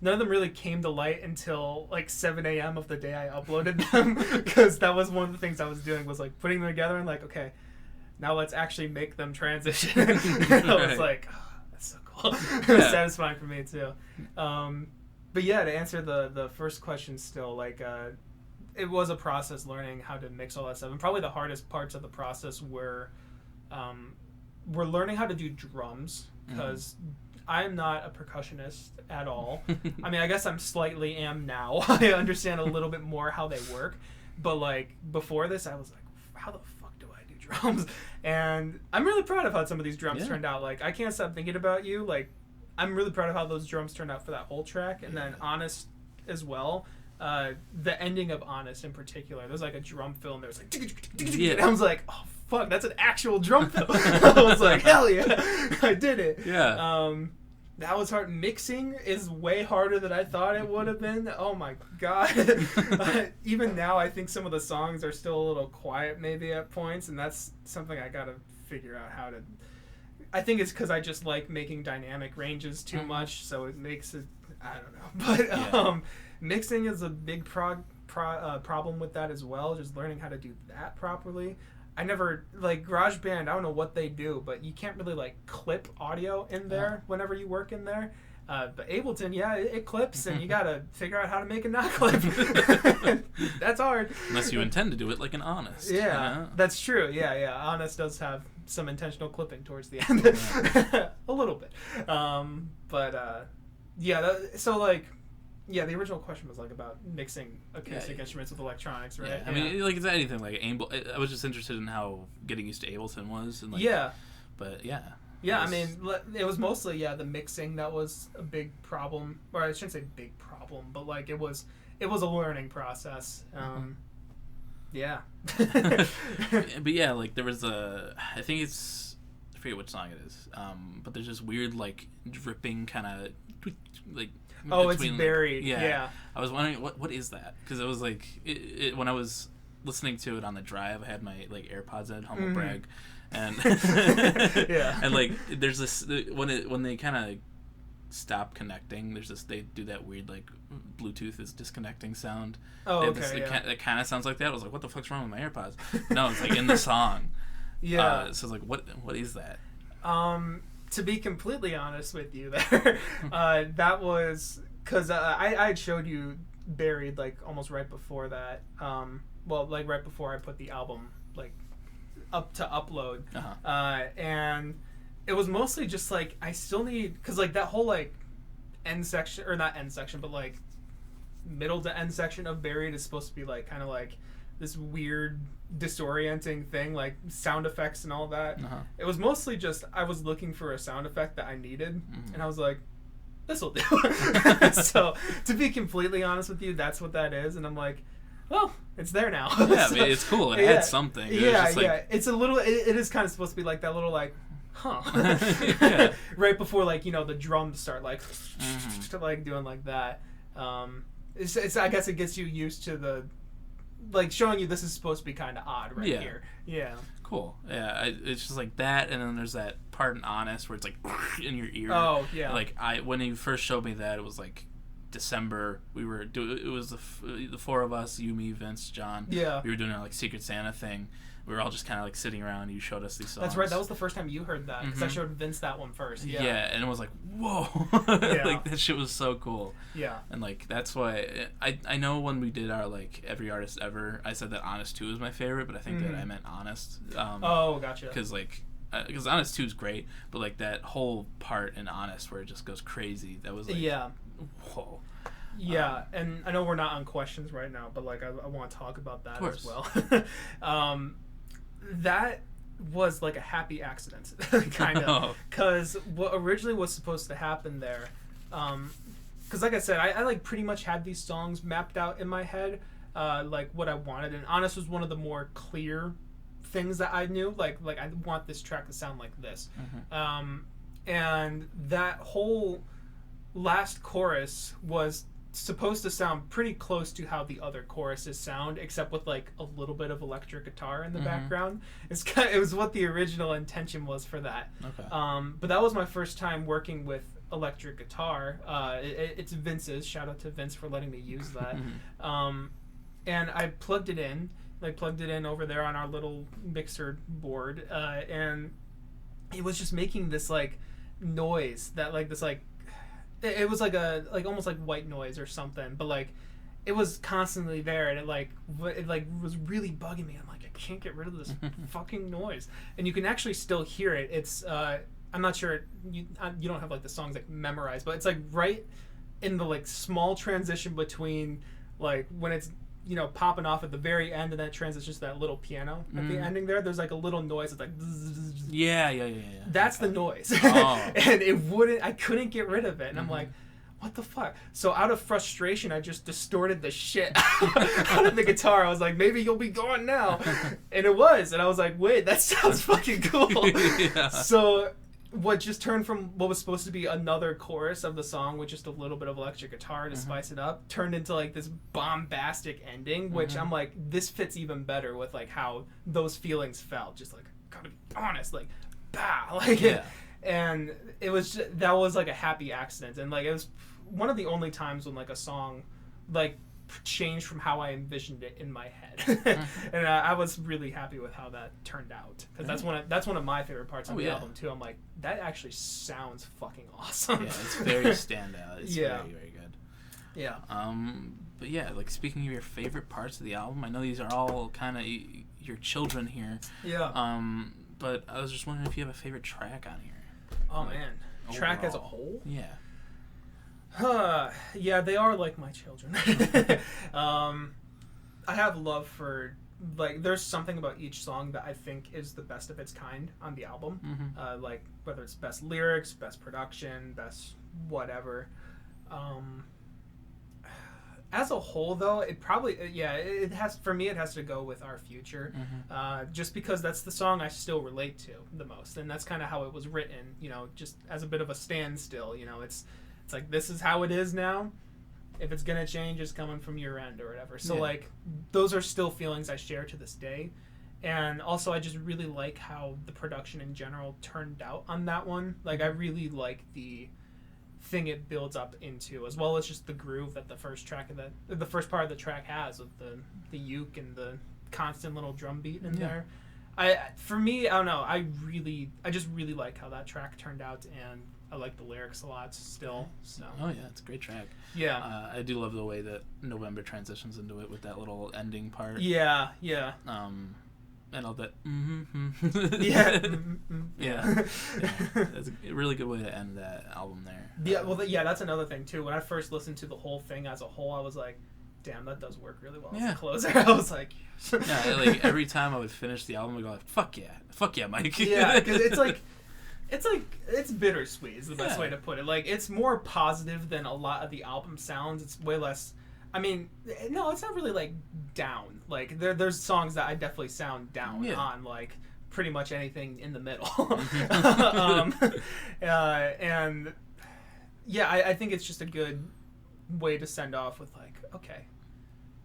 None of them really came to light until like 7 a.m. of the day I uploaded them, because that was one of the things I was doing, was like putting them together and like, okay, now let's actually make them transition. I was like, oh, that's so cool. It was satisfying for me too. But yeah, to answer the first question still, like it was a process learning how to mix all that stuff. And probably the hardest parts of the process were learning how to do drums, because I'm not a percussionist at all. I mean, I guess I'm slightly am now. I understand a little bit more how they work. But like before this, I was like, how the fuck do I do drums? And I'm really proud of how some of these drums turned out. Like, I Can't Stop Thinking About You. Like, I'm really proud of how those drums turned out for that whole track. And then Honest as well. The ending of Honest in particular, there's like a drum fill and there's like, and I was like, oh fuck, that's an actual drum fill. I was like, hell yeah, I did it. Yeah. That was hard. Mixing is way harder than I thought it would have been. Oh my god. Even now, I think some of the songs are still a little quiet maybe at points, and that's something I gotta figure out how to. I think it's because I just like making dynamic ranges too much, so it makes it. I don't know, but mixing is a big problem with that as well. Just learning how to do that properly. I never, like, GarageBand, I don't know what they do, but you can't really, like, clip audio in there whenever you work in there. But Ableton, it clips, and you gotta figure out how to make it not clip. That's hard. Unless you intend to do it like an Honest. Yeah, that's true. Yeah. Honest does have some intentional clipping towards the end. A little bit. So, like... Yeah, the original question was like about mixing acoustic instruments with electronics, right? Yeah. I mean, like, it's anything like I was just interested in how getting used to Ableton was, and like, but I mean, it was mostly the mixing that was a big problem, or I shouldn't say big problem, but like it was a learning process. But yeah, like there was I forget which song it is, but there's this weird like dripping kind of like. Oh, it's buried. Like, yeah. I was wondering what is that, because it was like when I was listening to it on the drive, I had my like AirPods in, humble brag, and and like there's this when they kind of stop connecting, they do that weird like Bluetooth is disconnecting sound. Oh, okay. It kind of sounds like that. I was like, what the fuck's wrong with my AirPods? No, it's like in the song. Yeah. So it's like what is that? To be completely honest with you there, that was because I had showed you Buried like almost right before that. Like right before I put the album like up to upload. And it was mostly just like I still need, because like that whole like end section, or not end section, but like middle to end section of Buried is supposed to be like kind of like this weird disorienting thing, like sound effects and all that. It was mostly just I was looking for a sound effect that I needed, and I was like, this will do. So to be completely honest with you, that's what that is, and I'm like, well, it's there now. Yeah, so, I mean, it's cool. It had something. It's a little. It is kind of supposed to be like that little like, huh? Right before like the drums start like, like doing like that. It's I guess it gets you used to the. Like showing you this is supposed to be kind of odd here. Yeah. Cool. Yeah, it's just like that, and then there's that part in Honest where it's like in your ear. Oh yeah. Like when you first showed me that, it was like December. It was the four of us, you, me, Vince, John. Yeah. We were doing a like Secret Santa thing. We were all just kind of like sitting around. And you showed us these songs. That's right. That was the first time you heard that, because I showed Vince that one first. Yeah. Yeah, and it was like, whoa, like that shit was so cool. Yeah. And like that's why I know when we did our like Every Artist Ever, I said that Honest 2 was my favorite, but I think that I meant Honest. Gotcha. Because Honest 2 is great, but like that whole part in Honest where it just goes crazy, that was like, whoa. Yeah, and I know we're not on questions right now, but like I want to talk about that as well. That was like a happy accident, kind of, because what originally was supposed to happen there, because like I said, I like pretty much had these songs mapped out in my head, like what I wanted, and Honest was one of the more clear things that I knew, like I want this track to sound like this, and that whole last chorus was supposed to sound pretty close to how the other choruses sound, except with like a little bit of electric guitar in the background. It was what the original intention was for that. But that was my first time working with electric guitar. It's Vince's. Shout out to Vince for letting me use that. And I plugged it in over there on our little mixer board, and it was just making this like noise that like this like. It was like a almost like white noise or something, but like it was constantly there, and it was really bugging me. I'm like, I can't get rid of this fucking noise, and you can actually still hear it. It's I'm not sure you don't have like the songs like memorized, but it's like right in the like small transition between like when it's popping off at the very end, and then it transitions to that little piano at the ending there. There's like a little noise. It's like yeah. That's the noise, Oh. and I couldn't get rid of it, and I'm like, what the fuck? So out of frustration, I just distorted the shit out of the guitar. I was like, maybe you'll be gone now, and it was, and I was like, wait, that sounds fucking cool. So what just turned from what was supposed to be another chorus of the song with just a little bit of electric guitar to spice it up turned into like this bombastic ending, which I'm like, this fits even better with like how those feelings felt. Just like, gotta be honest, like, bah, like, and it was just, that was like a happy accident, and like it was one of the only times when like a song like changed from how I envisioned it in my head. And I was really happy with how that turned out, because that's one of my favorite parts of the album too. I'm like, that actually sounds fucking awesome. Yeah, it's very standout. It's very, very good. Yeah. But yeah, like speaking of your favorite parts of the album, I know these are all kind of your children here. Yeah. But I was just wondering if you have a favorite track on here. Oh like, man, track as a whole? Yeah. Yeah, they are like my children. I have love for, like, there's something about each song that I think is the best of its kind on the album. Like, whether it's best lyrics, best production, best whatever. As a whole, though, it probably, it has, for me, it has to go with Our Future. Just because that's the song I still relate to the most. And that's kind of how it was written, just as a bit of a standstill. It's like, this is how it is now. If it's gonna change, it's coming from your end or whatever. So like, those are still feelings I share to this day. And also, I just really like how the production in general turned out on that one. Like, I really like the thing it builds up into, as well as just the groove that the first part of the track has, with the uke and the constant little drum beat in there. For me, I don't know. I just really like how that track turned out, and I like the lyrics a lot still. So. Oh yeah, it's a great track. Yeah. I do love the way that November transitions into it with that little ending part. Yeah. And all that. Yeah. That's a really good way to end that album there. Yeah. Well, that's another thing too. When I first listened to the whole thing as a whole, I was like, damn, that does work really well as a closer. I was like, yeah, like every time I would finish the album, I'd go like, fuck yeah, Mike. Yeah, because it's bittersweet is the best way to put it. Like, it's more positive than a lot of the album sounds. It's way less, I mean, no, it's not really like down. Like, there's songs that I definitely sound down on, like pretty much anything in the middle. And yeah, I think it's just a good way to send off with like, okay,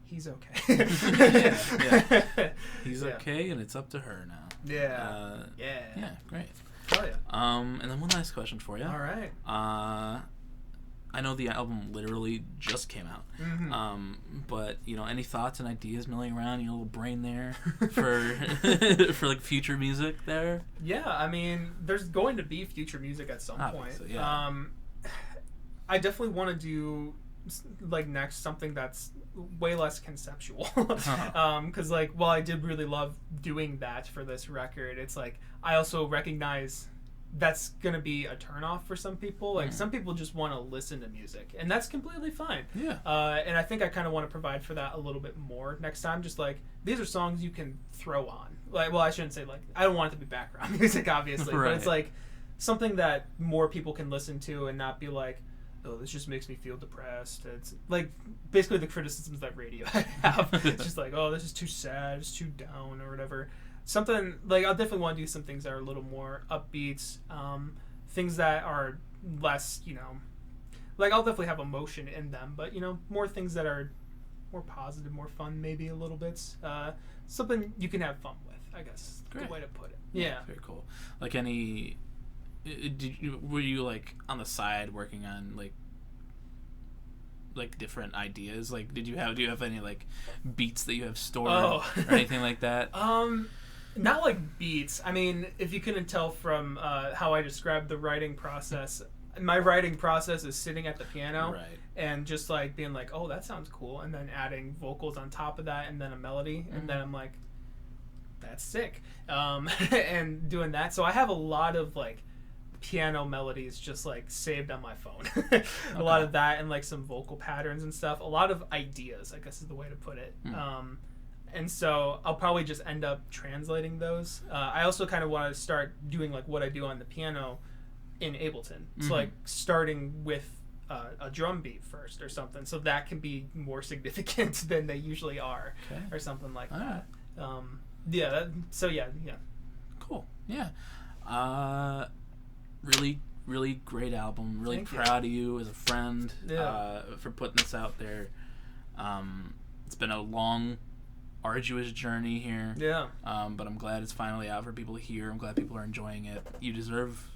he's okay. He's okay, and it's up to her now. Yeah, great. Oh yeah. And then one last question for you. All right. I know the album literally just came out. But any thoughts and ideas milling around in your little brain there for for like future music there? Yeah, I mean, there's going to be future music at some point. Yeah. I definitely want to do like next something that's way less conceptual, because like, while I did really love doing that for this record, it's like I also recognize that's gonna be a turnoff for some people. Like some people just want to listen to music, and that's completely fine. Yeah. And I think I kind of want to provide for that a little bit more next time. Just like these are songs you can throw on. Like, well, I shouldn't say like I don't want it to be background music, obviously, Right. but it's like something that more people can listen to and not be like, oh, this just makes me feel depressed. It's like basically the criticisms that Radiohead have. It's just like, oh, this is too sad, it's too down, or whatever. Something like I'll definitely want to do some things that are a little more upbeat, things that are less, like I'll definitely have emotion in them, but more things that are more positive, more fun, maybe a little bit. Something you can have fun with, I guess. Is the way to put it. Yeah. Very cool. Like were you like on the side working on like different ideas? Like do you have any like beats that you have stored or anything like that? Not like beats. I mean, if you couldn't tell from how I described the writing process, my writing process is sitting at the piano and just like being like, oh, that sounds cool, and then adding vocals on top of that and then a melody, and then I'm like, that's sick, and doing that. So I have a lot of like piano melodies just like saved on my phone. A lot of that and like some vocal patterns and stuff. A lot of ideas, I guess is the way to put it. And so I'll probably just end up translating those. I also kind of want to start doing like what I do on the piano in Ableton. So like starting with a drum beat first or something, so that can be more significant than they usually are, or something like that. Cool. Yeah. Really, really great album. Really proud of you as a friend for putting this out there. It's been a long, arduous journey here. Yeah. But I'm glad it's finally out for people to hear. I'm glad people are enjoying it. You deserve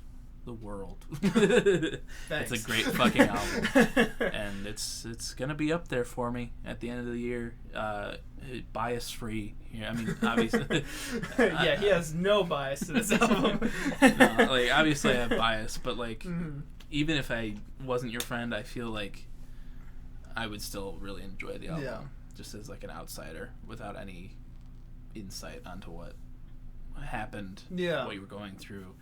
the world. It's a great fucking album, and it's gonna be up there for me at the end of the year. Bias free. I mean, obviously. He has no bias to this album. No, like obviously I have bias, but like even if I wasn't your friend, I feel like I would still really enjoy the album, just as like an outsider without any insight onto what happened, what you were going through,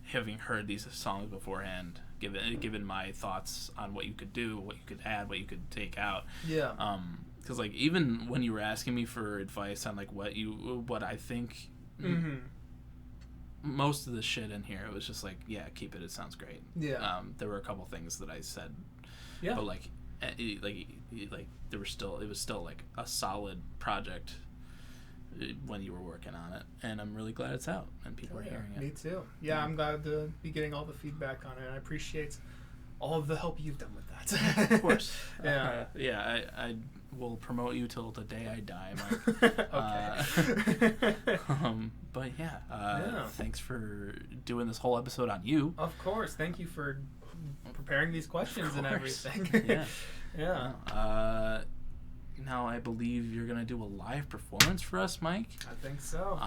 having heard these songs beforehand, given my thoughts on what you could do, what you could add, what you could take out. Because like even when you were asking me for advice on like what I think, most of the shit in here, it was just like, keep it. It sounds great. There were a couple things that I said, but like it was still like a solid project when you were working on it, and I'm really glad it's out and people are hearing it. Me too. I'm glad to be getting all the feedback on it, and I appreciate all of the help you've done with that. Of course. I will promote you till the day I die, Mike. But thanks for doing this whole episode on you. Of course. Thank you for preparing these questions and everything. Now I believe you're going to do a live performance for us, Mike. I think so.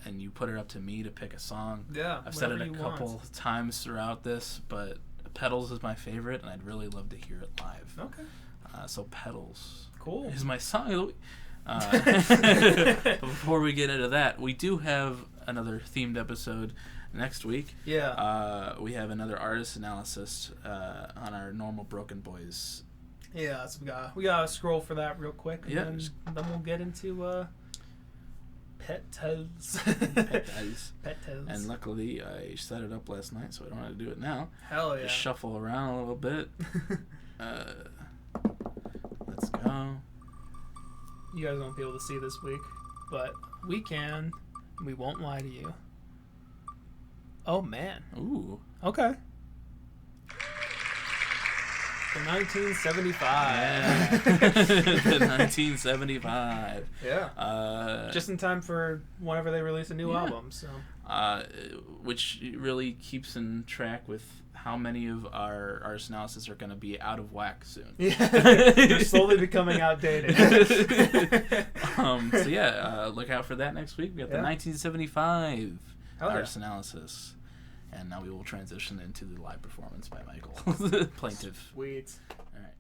And you put it up to me to pick a song. I've said it a couple times throughout this, but Petals is my favorite, and I'd really love to hear it live. Okay. So Petals is my song. But before we get into that, we do have another themed episode next week. We have another artist analysis on our normal Broken Boys. So we gotta scroll for that real quick, and then we'll get into Petals. Petals. And luckily, I set it up last night, so I don't have to do it now. Hell yeah! Just shuffle around a little bit. Let's go. You guys won't be able to see this week, but we can. We won't lie to you. Oh man. Ooh. Okay. The 1975. The 1975. Just in time for whenever they release a new album. So. Which really keeps in track with how many of our artist analysis are going to be out of whack soon. They're slowly becoming outdated. Look out for that next week. We got the 1975 artist analysis. And now we will transition into the live performance by Michael. Plaintive. Sweet. All right.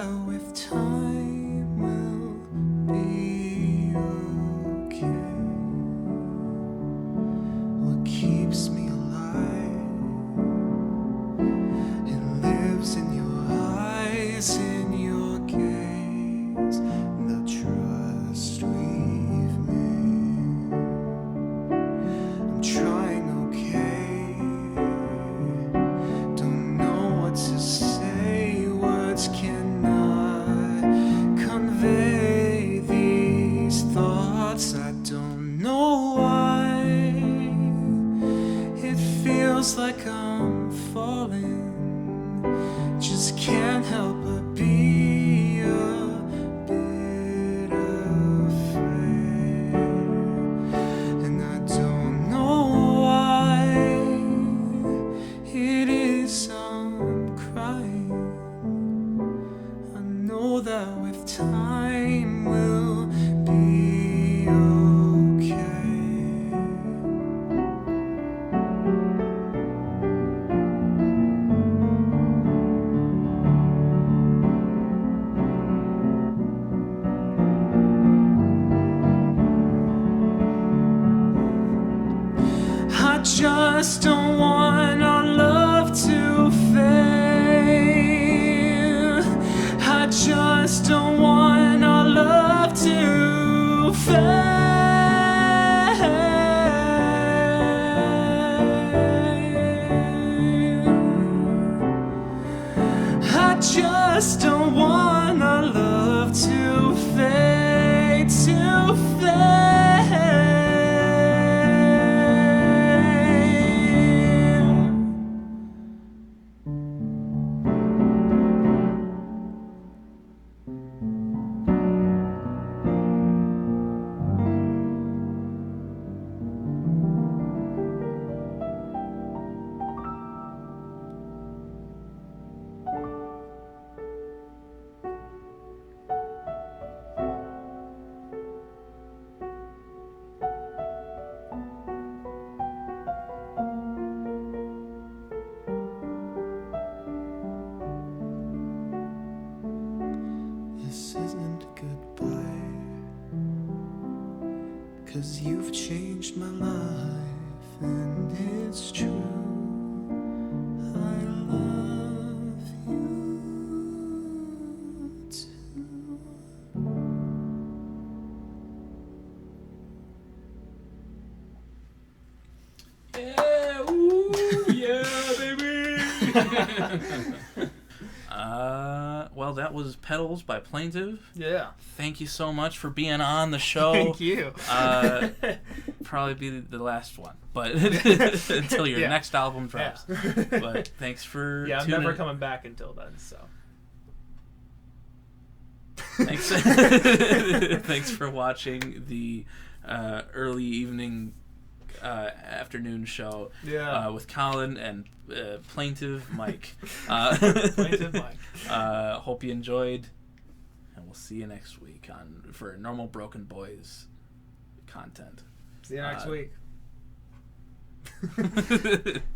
that with time we'll be okay. What keeps me alive, it lives in your eyes, in your gaze, the trust we've made. I'm trying okay, don't know what to say, words cannot convey these thoughts. I don't know why it feels like I'm falling, just can't help but be a bit afraid. And I don't know why it is I'm crying. I know that with time we'll be okay. I just don't want our love to fail. I just don't want our love to fail. I just don't want our love to fade, to fail. This isn't goodbye, 'cause you've changed my life, and it's true. I love you too. Yeah, ooh, yeah, baby. Well, that was Petals by Plaintive. Yeah. Thank you so much for being on the show. Thank you. Probably be the last one, but until your Yeah. next album drops. Yeah. But thanks for Yeah, I'm tuning never in. coming back until then, so. Thanks. Thanks for watching the early evening afternoon show with Colin and Plaintive Mike. Plaintive Mike. Hope you enjoyed, and we'll see you next week for normal BrokeN Boys content. See you next week.